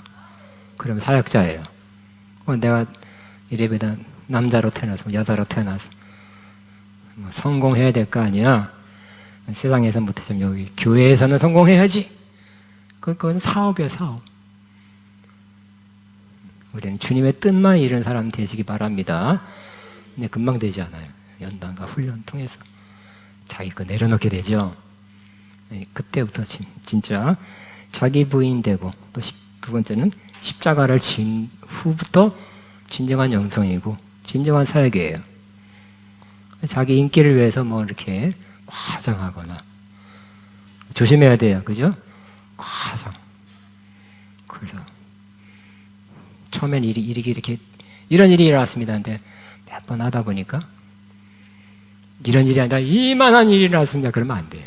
그럼 사역자예요. 내가 이래봬도 남자로 태어나서 여자로 태어나서 성공해야 될 거 아니야? 세상에서 못하지만 여기 교회에서는 성공해야지. 그건 사업이에요, 사업. 우리는 주님의 뜻만 이룬 사람 되시기 바랍니다. 근데 금방 되지 않아요. 연단과 훈련 통해서 자기 거 내려놓게 되죠. 그때부터 진짜 자기 부인되고, 또 두 번째는 십자가를 진 후부터 진정한 영성이고 진정한 사역이에요. 자기 인기를 위해서 뭐 이렇게 과장하거나 조심해야 돼요. 그죠? 과장. 그래서 처음엔 이렇게 이런 일이 일어났습니다. 근데 몇 번 하다 보니까 이런 일이 아니라 이만한 일이 일어났습니다. 그러면 안 돼요.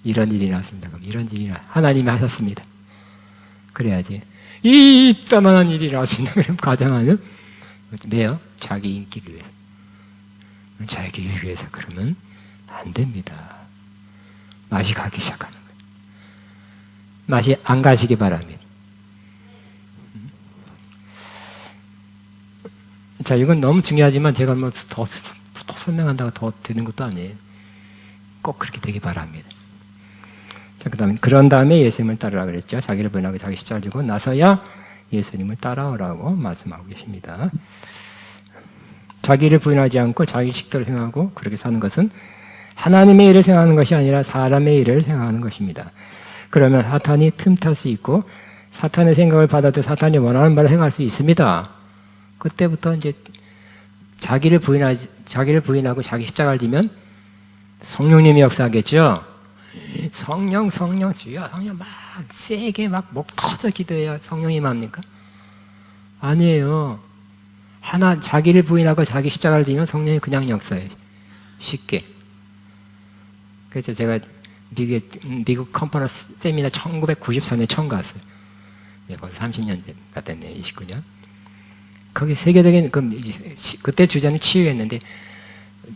이런 일이 일어났습니다. 그럼 이런 일이 하나님이 하셨습니다. 그래야지. 이따만한 일이 일어났습니다. 그럼 과장하면 왜요? 자기 인기를 위해서. 자기 일을 위해서. 그러면 안 됩니다. 맛이 가기 시작하는 거예요. 맛이 안 가시기 바랍니다. 자, 이건 너무 중요하지만 제가 뭐 더 설명한다고 더 되는 것도 아니에요. 꼭 그렇게 되기 바랍니다. 자, 그런 다음에 예수님을 따르라 그랬죠. 자기를 부인하고 자기 십자가를 지고 나서야 예수님을 따라오라고 말씀하고 계십니다. 자기를 부인하지 않고 자기 식대로 행하고 그렇게 사는 것은 하나님의 일을 생각하는 것이 아니라 사람의 일을 생각하는 것입니다. 그러면 사탄이 틈탈 수 있고 사탄의 생각을 받아도 사탄이 원하는 바를 행할 수 있습니다. 그때부터 이제 자기를 부인하고 자기 십자가를 지면 성령님이 역사하겠죠. 성령 주여 성령 막 세게 막 목 터져 기도해야 성령이 맙니까? 아니에요. 자기를 부인하고 자기 십자가를 지면 성령이 그냥 역사해요. 쉽게. 그래서 제가 미국 컨퍼런스 세미나 1994년에 처음 갔어요. 거기서 30년 됐네요. 29년. 거기 세계적인 그때 주제는 치유였는데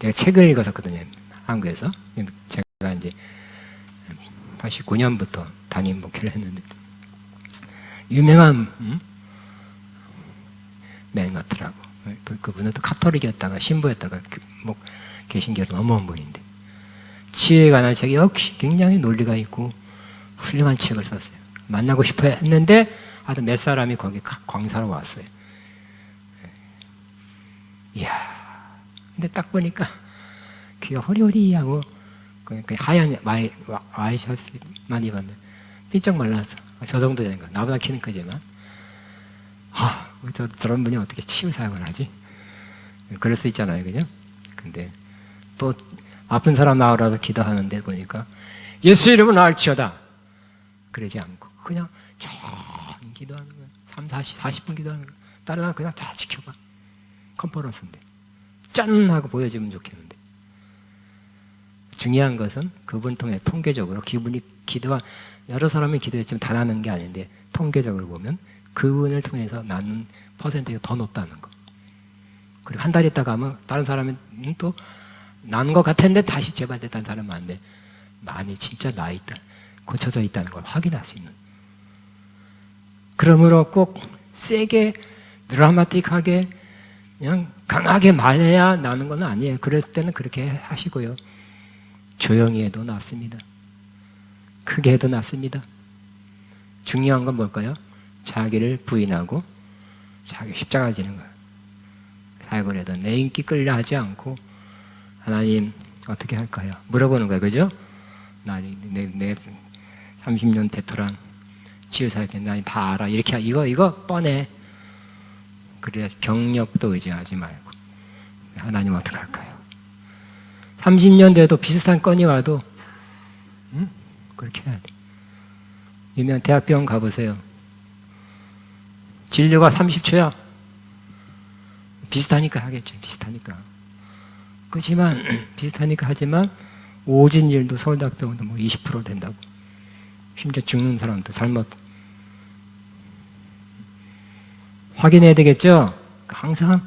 제가 책을 읽었었거든요. 한국에서. 제가 이제 89년부터 담임 목회를 했는데 유명한 맨 같더라고. 그분은 또 카톨릭이었다가 신부였다가 개신교로 넘어온 분인데 치유에 관한 책이 역시 굉장히 논리가 있고 훌륭한 책을 썼어요. 만나고 싶어 했는데 하여튼 몇 사람이 거기 강사로 왔어요. 이야, 근데 딱 보니까 귀가 호리호리하고 하얀 와이셔츠만 입었는데 삐쩍 말랐어. 저 정도 되는 거야. 나보다 키는 크지만. 저런 분이 어떻게 치유 사역을 하지? 그럴 수 있잖아요. 그죠? 근데 또 아픈 사람 나오라고 기도하는데 보니까 예수 이름은 나을지어다. 그러지 않고 그냥 조용히 기도하는 거야. 40분 기도하는 거야. 다른 사람 그냥 다 지켜봐. 컨퍼런스인데. 짠! 하고 보여주면 좋겠는데. 중요한 것은 그분 통해 통계적으로 여러 사람이 기도했지만 다 나는 게 아닌데 통계적으로 보면 그분을 통해서 나는 퍼센트가 더 높다는 거. 그리고 한 달 있다가 하면 다른 사람은 또 난 것 같은데 다시 재발됐다는 사람은 안 돼. 많이 진짜 나 있다. 고쳐져 있다는 걸 확인할 수 있는. 그러므로 꼭 세게 드라마틱하게 그냥 강하게 말해야 나는 건 아니에요. 그럴 때는 그렇게 하시고요. 조용히 해도 낫습니다. 크게 해도 낫습니다. 중요한 건 뭘까요? 자기를 부인하고 자기 십자가를 지는 거예요. 사역을 해도 내 인기 끌려 하지 않고 하나님 어떻게 할까요? 물어보는 거예요. 그죠? 내 30년 베테랑 치유사역에 나 다 알아. 이렇게 이거 뻔해. 그래 경력도 의지하지 말고 하나님 어떻게 할까요? 30년 돼도 비슷한 건이 와도 그렇게 해야 돼. 유명한 대학병원 가보세요. 진료가 30초야. 비슷하니까 하겠죠. 비슷하니까. 그렇지만 비슷하니까 하지만 오진 일도 서울대학병원도 뭐 20% 된다고. 심지어 죽는 사람도 잘못 확인해야 되겠죠? 항상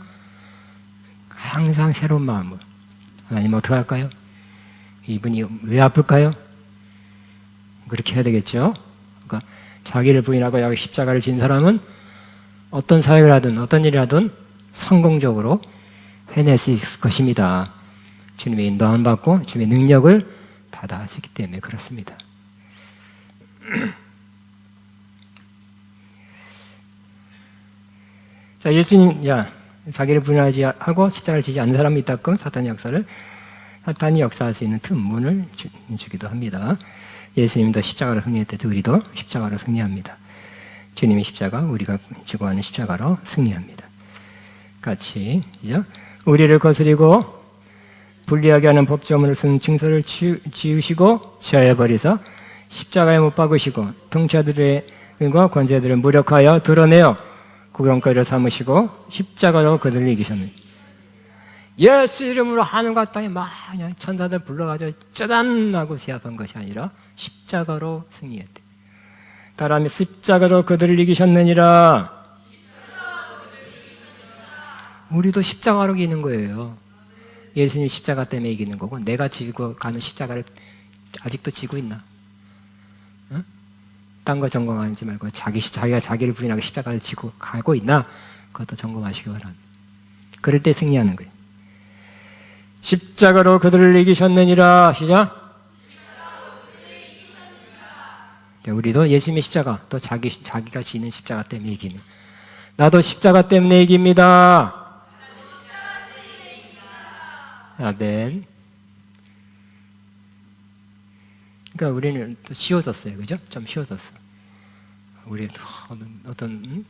새로운 마음으로. 하나님 어떻게 할까요? 이분이 왜 아플까요? 그렇게 해야 되겠죠? 그러니까 자기를 부인하고 여기 십자가를 진 사람은 어떤 사역을 하든 어떤 일을 하든 성공적으로 해낼 수 있을 것입니다. 주님의 인도함을 받고 주님의 능력을 받아왔기 때문에 그렇습니다. 자, 예수님, 자기를 부인하지 하고 십자가를 지지 않는 사람이 있다면 사탄이 역사할 수 있는 틈문을 주기도 합니다. 예수님도 십자가로 승리했듯 우리도 십자가로 승리합니다. 주님의 십자가, 우리가 지고 하는 십자가로 승리합니다. 같이, 우리를 거스리고 불리하게 하는 법조문을 쓴 증서를 지우시고 제어해버리사 십자가에 못 박으시고 통치자들과 권세들을 무력하여 드러내어 구경거리를 삼으시고 십자가로 그들을 이기셨느니 예수 이름으로 하늘과 땅에 막 그냥 천사들 불러가지고 짜잔 하고 제압한 것이 아니라 십자가로 승리했대. 따라하며 십자가로 그들을 이기셨느니라. 우리도 십자가로 이기는 거예요. 예수님 십자가 때문에 이기는 거고 내가 지고 가는 십자가를 아직도 지고 있나? 응? 딴 거 점검하지 말고 자기가 자기를 부인하고 십자가를 지고 가고 있나? 그것도 점검하시기 바랍니다. 그럴 때 승리하는 거예요. 십자가로 그들을 이기셨느니라. 시작. 우리도 예수님의 십자가 또 자기가 지는 십자가 때문에 이기는. 나도 십자가 때문에 이깁니다. 아멘. 그러니까 우리는 또 쉬워졌어요, 그죠? 좀 쉬워졌어. 우리 어떤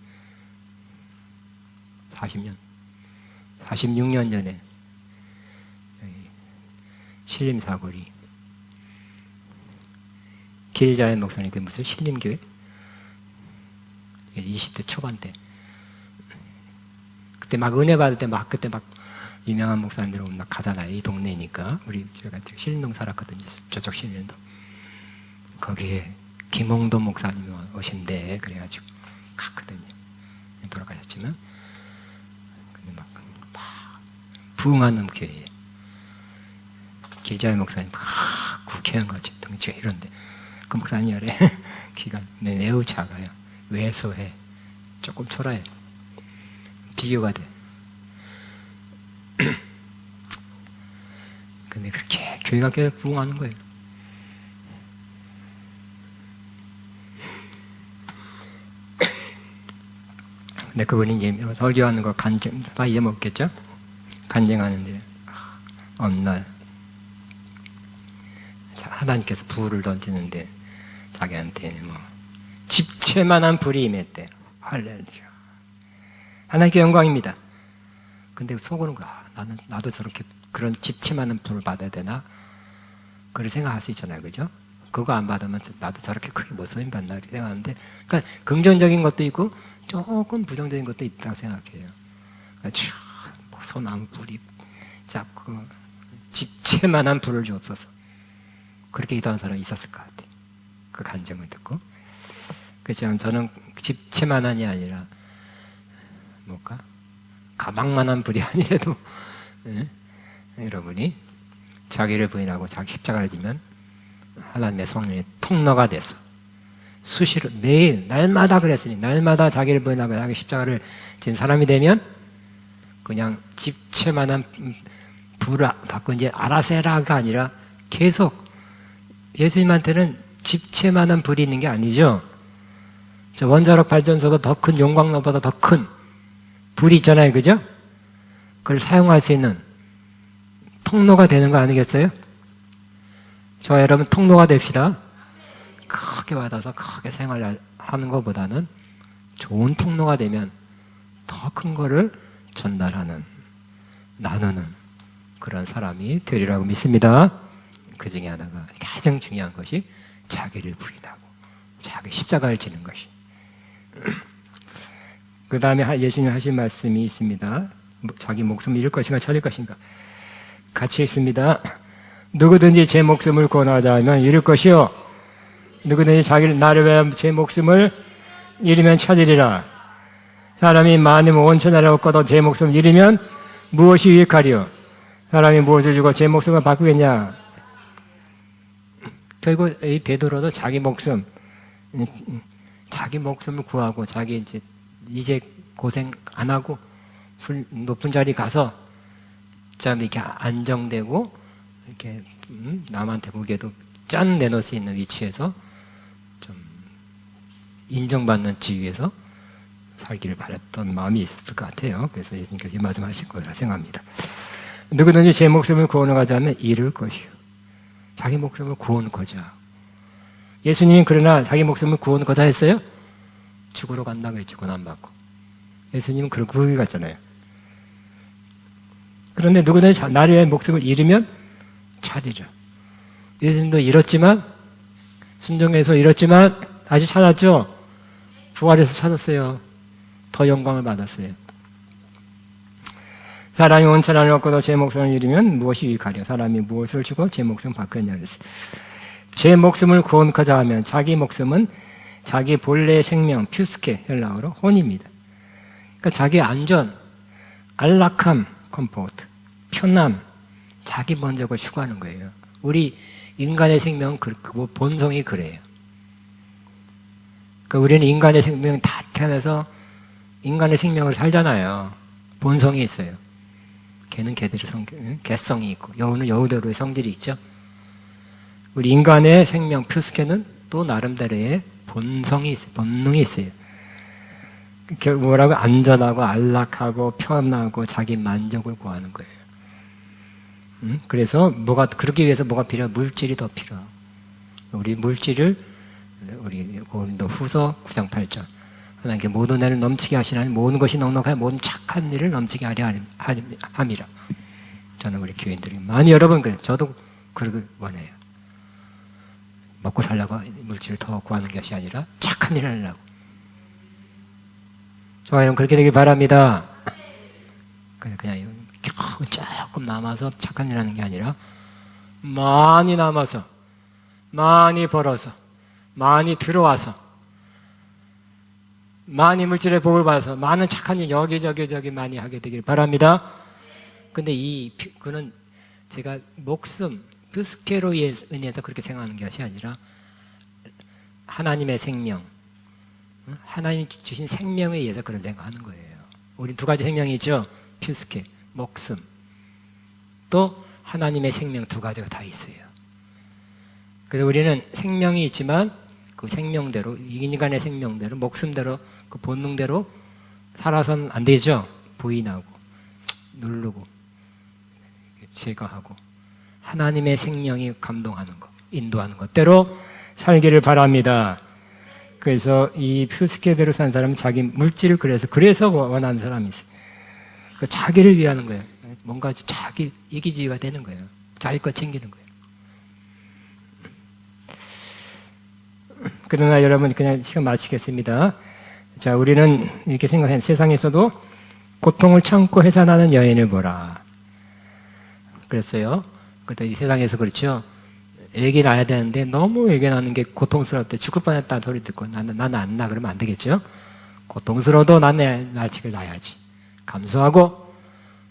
46년 전에 신림사거리 길자의 목사님, 그 무슨 신림교회 20대 초반 때 그때 막 은혜 받을 때 그때 유명한 목사님들 오면 막 가잖아요. 이 동네니까 제가 신림동 살았거든요. 저쪽 신림동. 거기에 김홍돈 목사님이 오신대. 그래가지고 갔거든요. 돌아가셨지만 근데 막 부흥하는 교회에 길자의 목사님 국회의원 같이 등치가 이런데 그 목사님 아래 키가 매우 작아요. 왜소해. 조금 초라해. 비교가 돼. 근데 그렇게 교회가 계속 부흥하는 거예요. 근데 그분이 이제 설교하는 거 다 잊어먹겠죠? 간증하는데 어느 날 하나님께서 불을 던지는데 자기한테 집채만한 불이 임했대. 할렐루야. 하나님께 영광입니다. 근데 속으로는 나도 저렇게 그런 집채만한 불을 받아야 되나? 그걸 생각할 수 있잖아요, 그죠? 그거 안 받으면 나도 저렇게 크게 못 쓰임 받나 이렇게 생각하는데, 그러니까 긍정적인 것도 있고 조금 부정적인 것도 있다고 생각해요. 그러니까 소나무 불이 자꾸 집채만한 불을 주옵소서. 그렇게 기도하는 사람이 있었을 것 같아요. 그 간증을 듣고. 그렇죠. 저는 집채만한이 아니라 가방만한 불이 아니라도 여러분이 자기를 부인하고 자기 십자가를 지면 하나님의 성령의 통로가 돼서 수시로 매일 날마다 그랬으니 날마다 자기를 부인하고 자기 십자가를 진 사람이 되면 그냥 집채만한 불을 받고 이제 알아서 해라가 아니라 계속 예수님한테는 집채만한 불이 있는 게 아니죠. 저 원자력 발전소보다 더 큰 용광로보다 더 큰 불이 있잖아요, 그죠? 그걸 사용할 수 있는 통로가 되는 거 아니겠어요? 저와 여러분 통로가 됩시다. 크게 받아서 크게 생활하는 것보다는 좋은 통로가 되면 더 큰 거를 전달하는, 나누는 그런 사람이 되리라고 믿습니다. 그 중에 하나가 가장 중요한 것이 자기를 부인하고 자기 십자가를 지는 것이. 그 다음에 예수님 하신 말씀이 있습니다. 자기 목숨을 잃을 것인가 찾을 것인가. 같이 있습니다. 누구든지 제 목숨을 구원하자 하면 잃을 것이요 누구든지 나를 위하여 제 목숨을 잃으면 찾으리라. 사람이 많으면 온 천하를 얻고도 제 목숨을 잃으면 무엇이 유익하리요? 사람이 무엇을 주고 제 목숨을 바꾸겠냐? 결국 이 베드로도 자기 목숨을 구하고 자기 이제 고생 안 하고 높은 자리 가서 참 이렇게 안정되고 이렇게 남한테 보기에도 짠 내놓을 수 있는 위치에서 좀 인정받는 지위에서 살기를 바랬던 마음이 있었을 것 같아요. 그래서 예수님께서 이 말씀하신 거라 생각합니다. 누구든지 제 목숨을 구원하지 않으면 잃을 것이요. 자기 목숨을 구원하자. 예수님이 그러나 자기 목숨을 구원하자 했어요? 죽으러 간다고 했죠. 고난받고. 예수님은 그런 그 같잖아요. 그런데 누구든지 나를 위해 목숨을 잃으면 찾으죠. 예수님도 잃었지만 순종해서 잃었지만 다시 찾았죠. 부활해서 찾았어요. 더 영광을 받았어요. 사람이 온 천하를 얻고도 제 목숨을 잃으면 무엇이 유익하려? 사람이 무엇을 주고 제 목숨을 바꾸느냐 그랬어요. 제 목숨을 구원하자 하면 자기 목숨은 자기 본래의 생명, 퓨스케 헬라어로 혼입니다. 그러니까 자기 안전, 안락함, 컴포트, 편함, 자기 만족을 추구하는 거예요. 우리 인간의 생명은 본성이 그래요. 그러니까 우리는 인간의 생명 다 태어나서 인간의 생명을 살잖아요. 본성이 있어요. 개는 개대로 개성이 있고 여우는 여우대로의 성질이 있죠. 우리 인간의 생명 퓨스케는 또 나름대로의 본성이 있어요. 본능이 있어요. 뭐라고 안전하고 안락하고 편하고 자기 만족을 구하는 거예요. 그래서 그러기 위해서 뭐가 필요해? 물질이 더 필요하고 우리 물질을 우리 고린도 후서 9장 8절 하나님께 모든 애를 넘치게 하시나니 모든 것이 넉넉하여 모든 착한 일을 넘치게 하려 함이라. 저는 우리 교인들이 많이 여러분 그래요. 저도 그러길 원해요. 먹고 살려고 물질을 더 구하는 것이 아니라 착한 일을 하려고. 좋아요. 여러분 그렇게 되길 바랍니다. 그냥 조금 남아서 착한 일 하는 게 아니라 많이 남아서 많이 벌어서 많이 들어와서 많이 물질의 복을 받아서 많은 착한 일 여기저기 많이 하게 되길 바랍니다. 근데 그는 제가 목숨 퓨스케로 인해서 그렇게 생각하는 것이 아니라 하나님의 생명, 하나님이 주신 생명에 의해서 그런 생각하는 거예요. 우리 두 가지 생명이 있죠. 퓨스케, 목숨. 또 하나님의 생명 두 가지가 다 있어요. 그래서 우리는 생명이 있지만 그 생명대로, 인간의 생명대로, 목숨대로, 그 본능대로 살아서는 안 되죠. 부인하고, 누르고, 제거하고. 하나님의 생명이 감동하는 것, 인도하는 것대로 살기를 바랍니다. 그래서 이 퓨스케대로 사는 사람은 자기 물질을 그래서 원하는 사람이 있어요. 그 자기를 위하는 거예요. 뭔가 자기 이기주의가 되는 거예요. 자기 것 챙기는 거예요. 그러나 여러분 그냥 시간 마치겠습니다. 자, 우리는 이렇게 생각해요. 세상에서도 고통을 참고 해산하는 여인을 보라. 그랬어요. 그때 이 세상에서 그렇죠. 애기 낳아야 되는데 너무 애기 낳는 게 고통스럽대. 죽을 뻔했다는 소리 듣고 나는 안 낳아 그러면 안 되겠죠. 고통스러워도 나는 아직을 낳아야지. 감수하고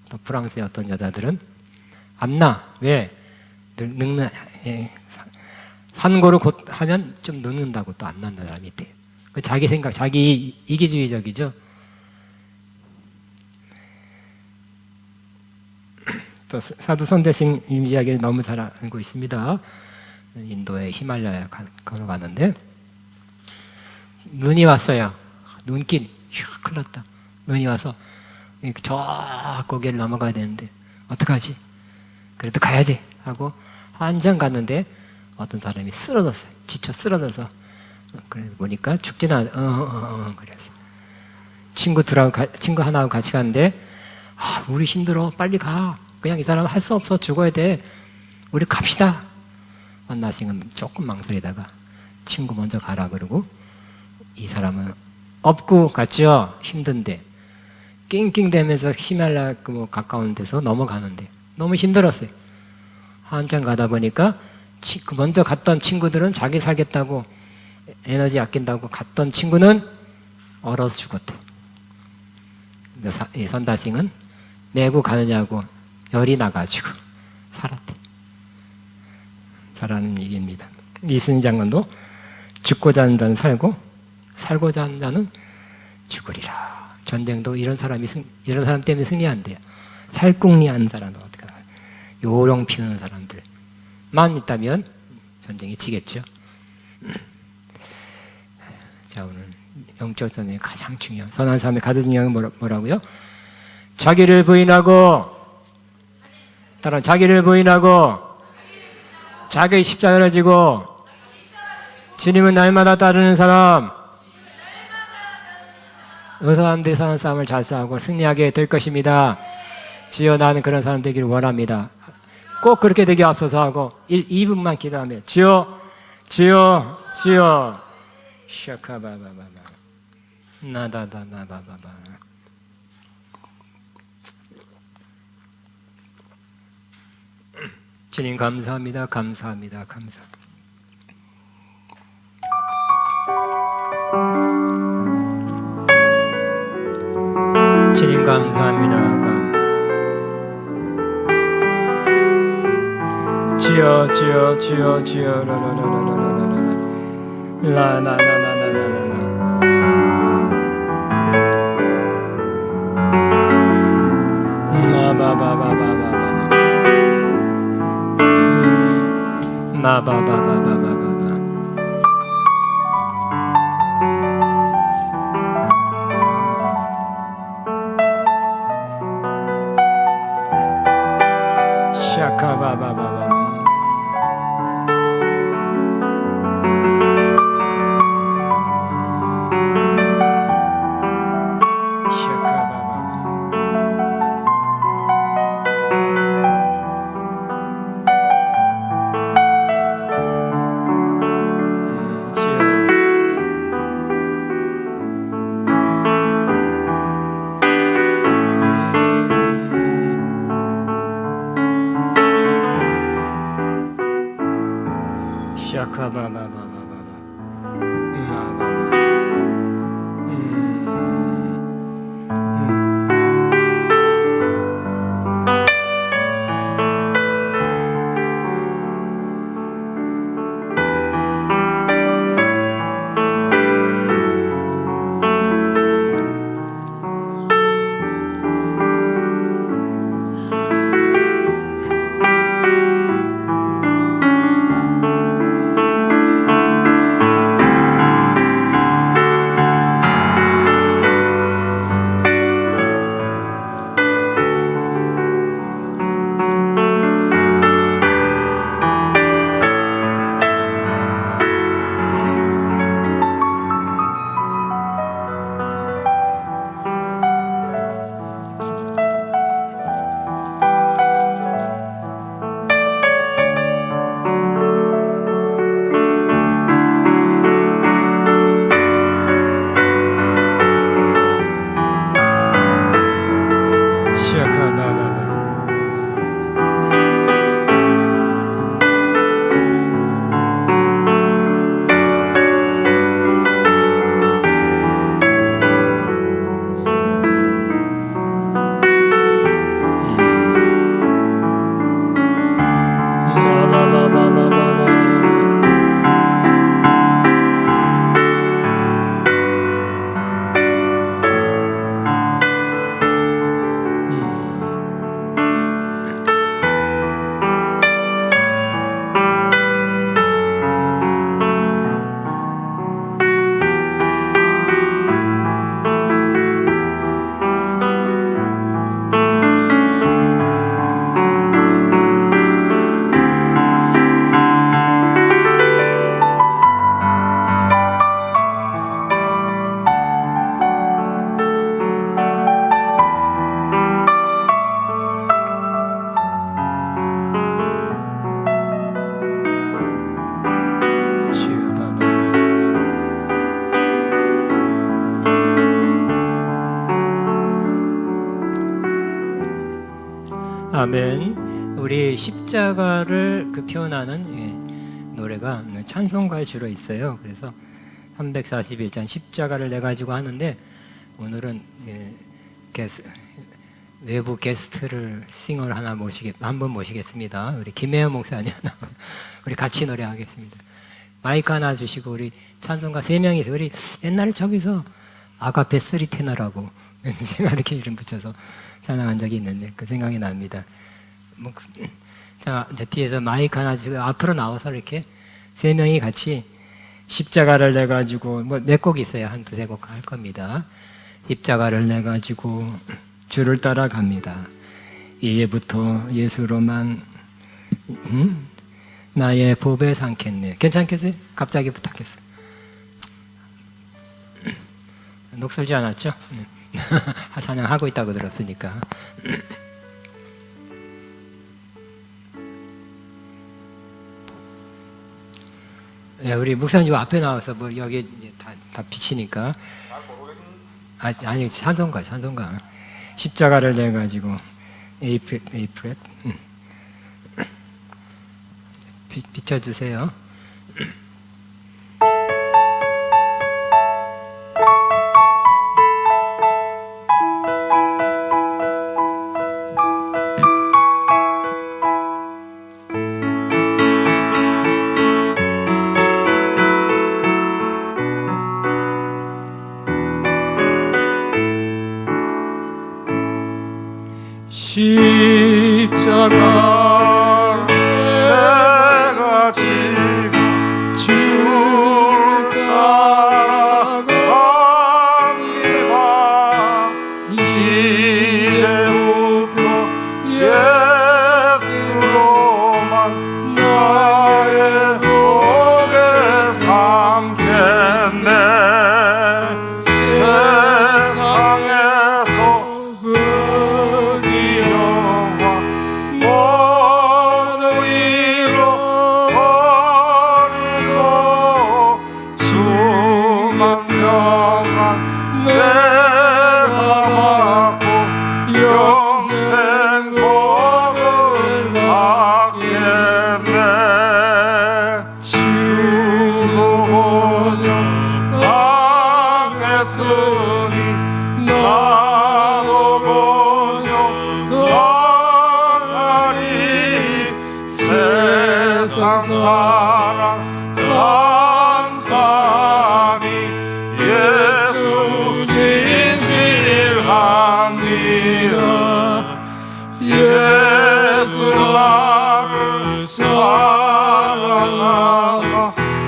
또 프랑스의 어떤 여자들은 안 낳아. 왜? 산고를 곧 하면 좀 늙는다고 또 안 낳는 사람이 있대요. 그 자기 생각, 자기 이기주의적이죠. 또 사두 선대신 이야기를 너무 잘 알고 있습니다. 인도의 히말라야 걸어갔는데 눈이 왔어요. 눈길 큰일 났다. 눈이 와서 저 고개를 넘어가야 되는데 어떡하지? 그래도 가야 돼 하고 한참 갔는데 어떤 사람이 쓰러졌어요. 지쳐 쓰러져서 그래 보니까 죽지는 않아. 그래서 친구 하나하고 같이 갔는데 우리 힘들어 빨리 가. 그냥 이 사람은 할 수 없어. 죽어야 돼. 우리 갑시다. 만나시는 조금 망설이다가 친구 먼저 가라 그러고 이 사람은 업고 갔죠. 힘든데 낑낑대면서 히말라야 가까운 데서 넘어가는데 너무 힘들었어요. 한참 가다 보니까 먼저 갔던 친구들은 자기 살겠다고 에너지 아낀다고 갔던 친구는 얼어서 죽었대. 이 선다싱은 메고 가느냐고 열이 나가지고 살았대. 잘하는 얘기입니다. 이순신 장군도 죽고자 하는 자는 살고 살고자 하는 자는 죽으리라. 전쟁도 이런 사람 때문에 승리한대요. 살궁리하는 사람은 어떻게 하나? 요령 피우는 사람들만 있다면 전쟁이 지겠죠. 자, 오늘 영적 전쟁이 가장 중요한 선한 삶의 가장 중요한 건 뭐라고요? 자기를 부인하고 따라 자기를 부인하고 자기 십자가를 지고 주님은 날마다 따르는 사람, 그 사람들이 선한 싸움을 잘 싸우고 승리하게 될 것입니다. 주여 나는 그런 사람 되기를 원합니다. 꼭 그렇게 되게 앞서서 하고 2분만 기도하면 주여 주여 주여 샤카바바바바 나다다나바바바. 주님 감사합니다. 감사합니다. 감사합니다. 주님 감사합니다. 주여 주여 주여 주여 라라라라라라라라라라라라라 마바바바바바바 마바바바바바바 샤카바바바바 아멘. 우리 십자가를 표현하는 노래가 찬송가에 주로 있어요. 그래서 341장 십자가를 내 가지고 하는데 오늘은 외부 게스트를 싱어를 한 번 모시겠습니다. 우리 김혜연 목사님 우리 같이 노래하겠습니다. 마이크 하나 주시고 우리 찬송가 3명이서 우리 옛날에 저기서 아가페 3 테너라고 제가 이렇게 이름 붙여서 찬양한 적이 있는데 그 생각이 납니다. 자, 뒤에서 마이크 하나 주고 앞으로 나와서 이렇게 3명이 같이 십자가를 내 가지고 몇 곡 있어요. 한 2-3곡 할 겁니다. 십자가를 내 가지고 주를 따라갑니다. 이제부터 예수로만 나의 보배 삼겠네. 괜찮겠어요? 갑자기 부탁했어요. 녹슬지 않았죠? 찬양하고 있다고 들었으니까. 우리 목사님 앞에 나와서 여기 다 비치니까. 아니 찬송가. 십자가를 내 가지고 A 프렛 비춰주세요. 십자가 내가 지고 주를 따라갑니다. 이제부터 예수로만 나의 보배 삼겠네. 세상에서 나도 번영 당하리. 세상 사랑 감사하니 예수 진실합니다. 예수 나를 사랑하사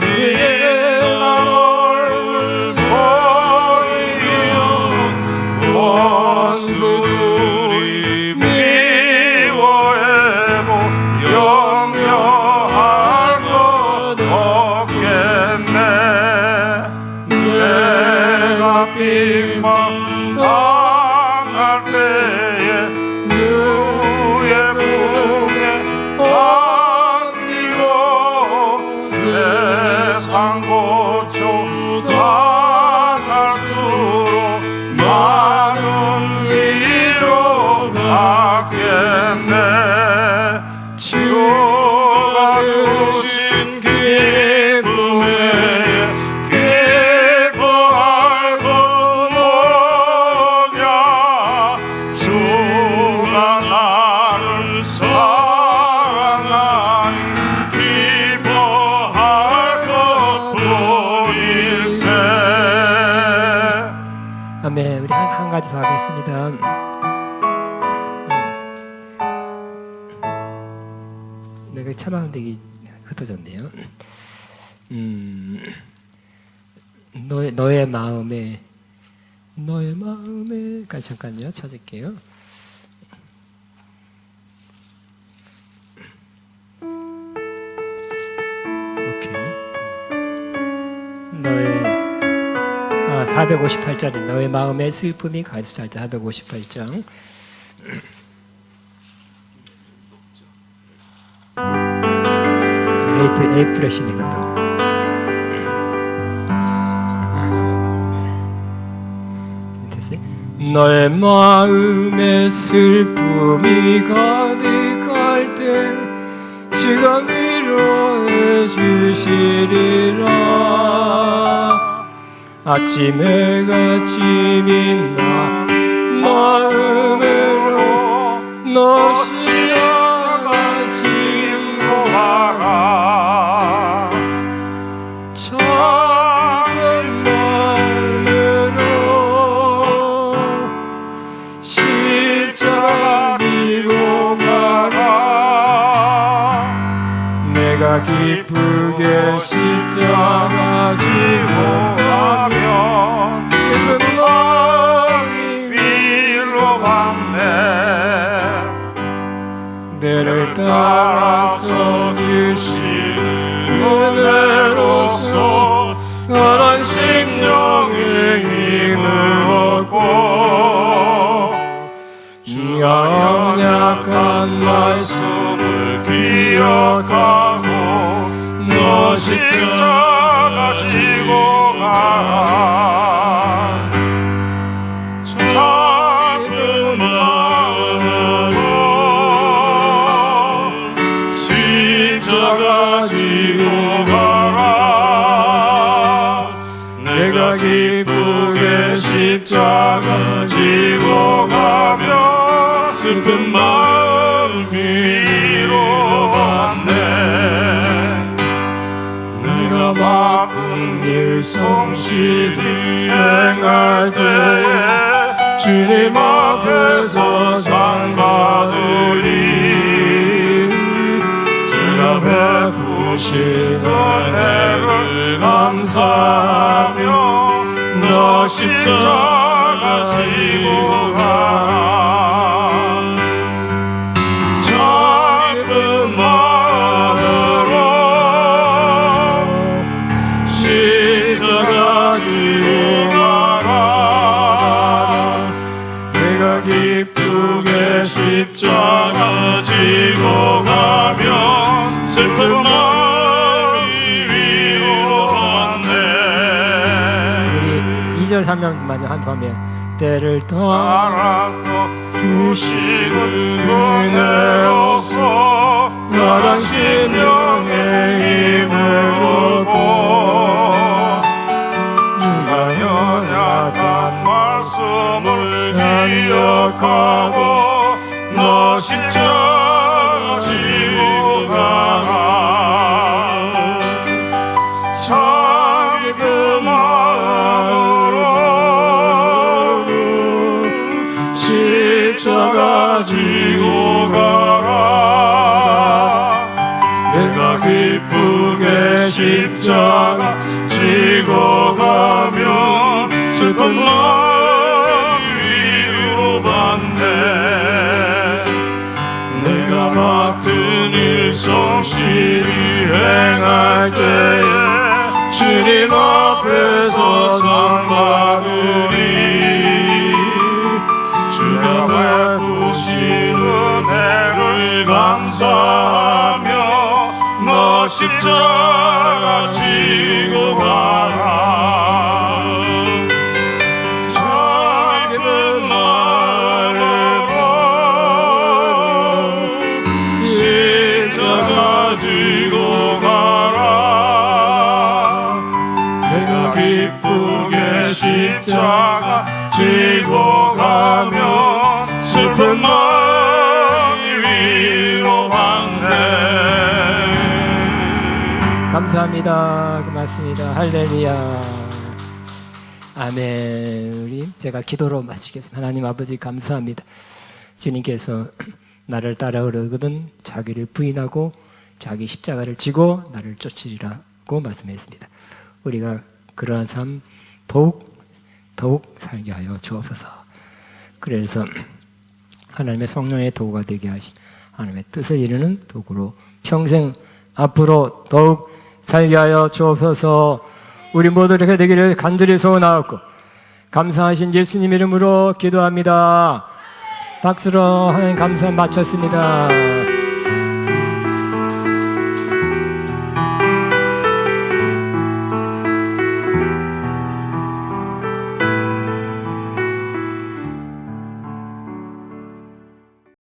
빛난 얼굴 원수들이 미워해도 염려할 것 없겠네. 내가 핍박당할 때에 주의 품에 안기고 세상 고초 당할수록 많은 위로 받겠네. 주가 주신 기쁨에 기뻐할 것 뭐냐. 주가 나를 사랑하니 기뻐할 것뿐일세. 아멘. 우리 한 가지 더 하겠습니다. 내가 참아온 되게 흩어졌네요. 너의 마음에 잠깐요. 찾을게요. 오케이. 458짜리 너의 마음에 슬픔이 가득 찰 때 458장. 에이프레시니거든. 너의 마음에 슬픔이 가득할 행할 때 주가 위로해 주시리라. 아침에 같이 빛나 마음으로 너 십자가 지고 가라. 작은 마음으로 십자가 지고 가라. 내가 기쁘게 십자가 지고 가면 슬픈 마음이 위로 받네. 내를 따라서 주시는 은혜로서 나란 심령의 힘을 얻고 주의 언약한 말씀을 기억하고 너 십자가 지고 가라. 작은 마음으로 십자가 지고 가라. 내가 기쁘게 십자가 지고 가면 슬픈 마음이 위로받네. 내가 받은 일 성실히 행할 때에 주님 앞에서 상 받으리. 주가 베푸신 은혜를 감사하며 너 십자가 지고 가라. 작은 마음으로 십자가 지고 가라. 내가 기쁘게 십자가 지고 가면 슬픈 마음이 위로받네. 2절 3절만 한 번에 때를 따라서 주시는 은혜로서 나란 심령의 힘을 얻고 주가 연약한 말씀을 기억하고 너 십자가 지고 가라. 작은 마음으로 십자가 지고 가라. 내가 기쁘게 십자가 지고 가면 슬픈 마음이 위로받네. 내가 맡은 일 성실히 행할 때에 주님 앞에서 상 받으리. 주가 베푸신 은혜를 감사하며 너 십자가 지고 가라. 작은 마음으로 십자가 지고 가라. 내가 기쁘게 십자가 지고 가면 슬픈 마음이 위로받네. 감사합니다. 고맙습니다. 할렐루야. 아멘. 우리 제가 기도로 마치겠습니다. 하나님 아버지 감사합니다. 주님께서 나를 따라오려거든 자기를 부인하고 자기 십자가를 지고 나를 쫓으리라고 말씀했습니다. 우리가 그러한 삶 더욱 살게 하여 주옵소서. 그래서 하나님의 성령의 도구가 되게 하신 하나님의 뜻을 이루는 도구로 평생 앞으로 더욱 살게 하여 주옵소서. 우리 모두에게 되기를 간절히 소원하옵고 감사하신 예수님 이름으로 기도합니다. 박수로 하나님 감사 마쳤습니다.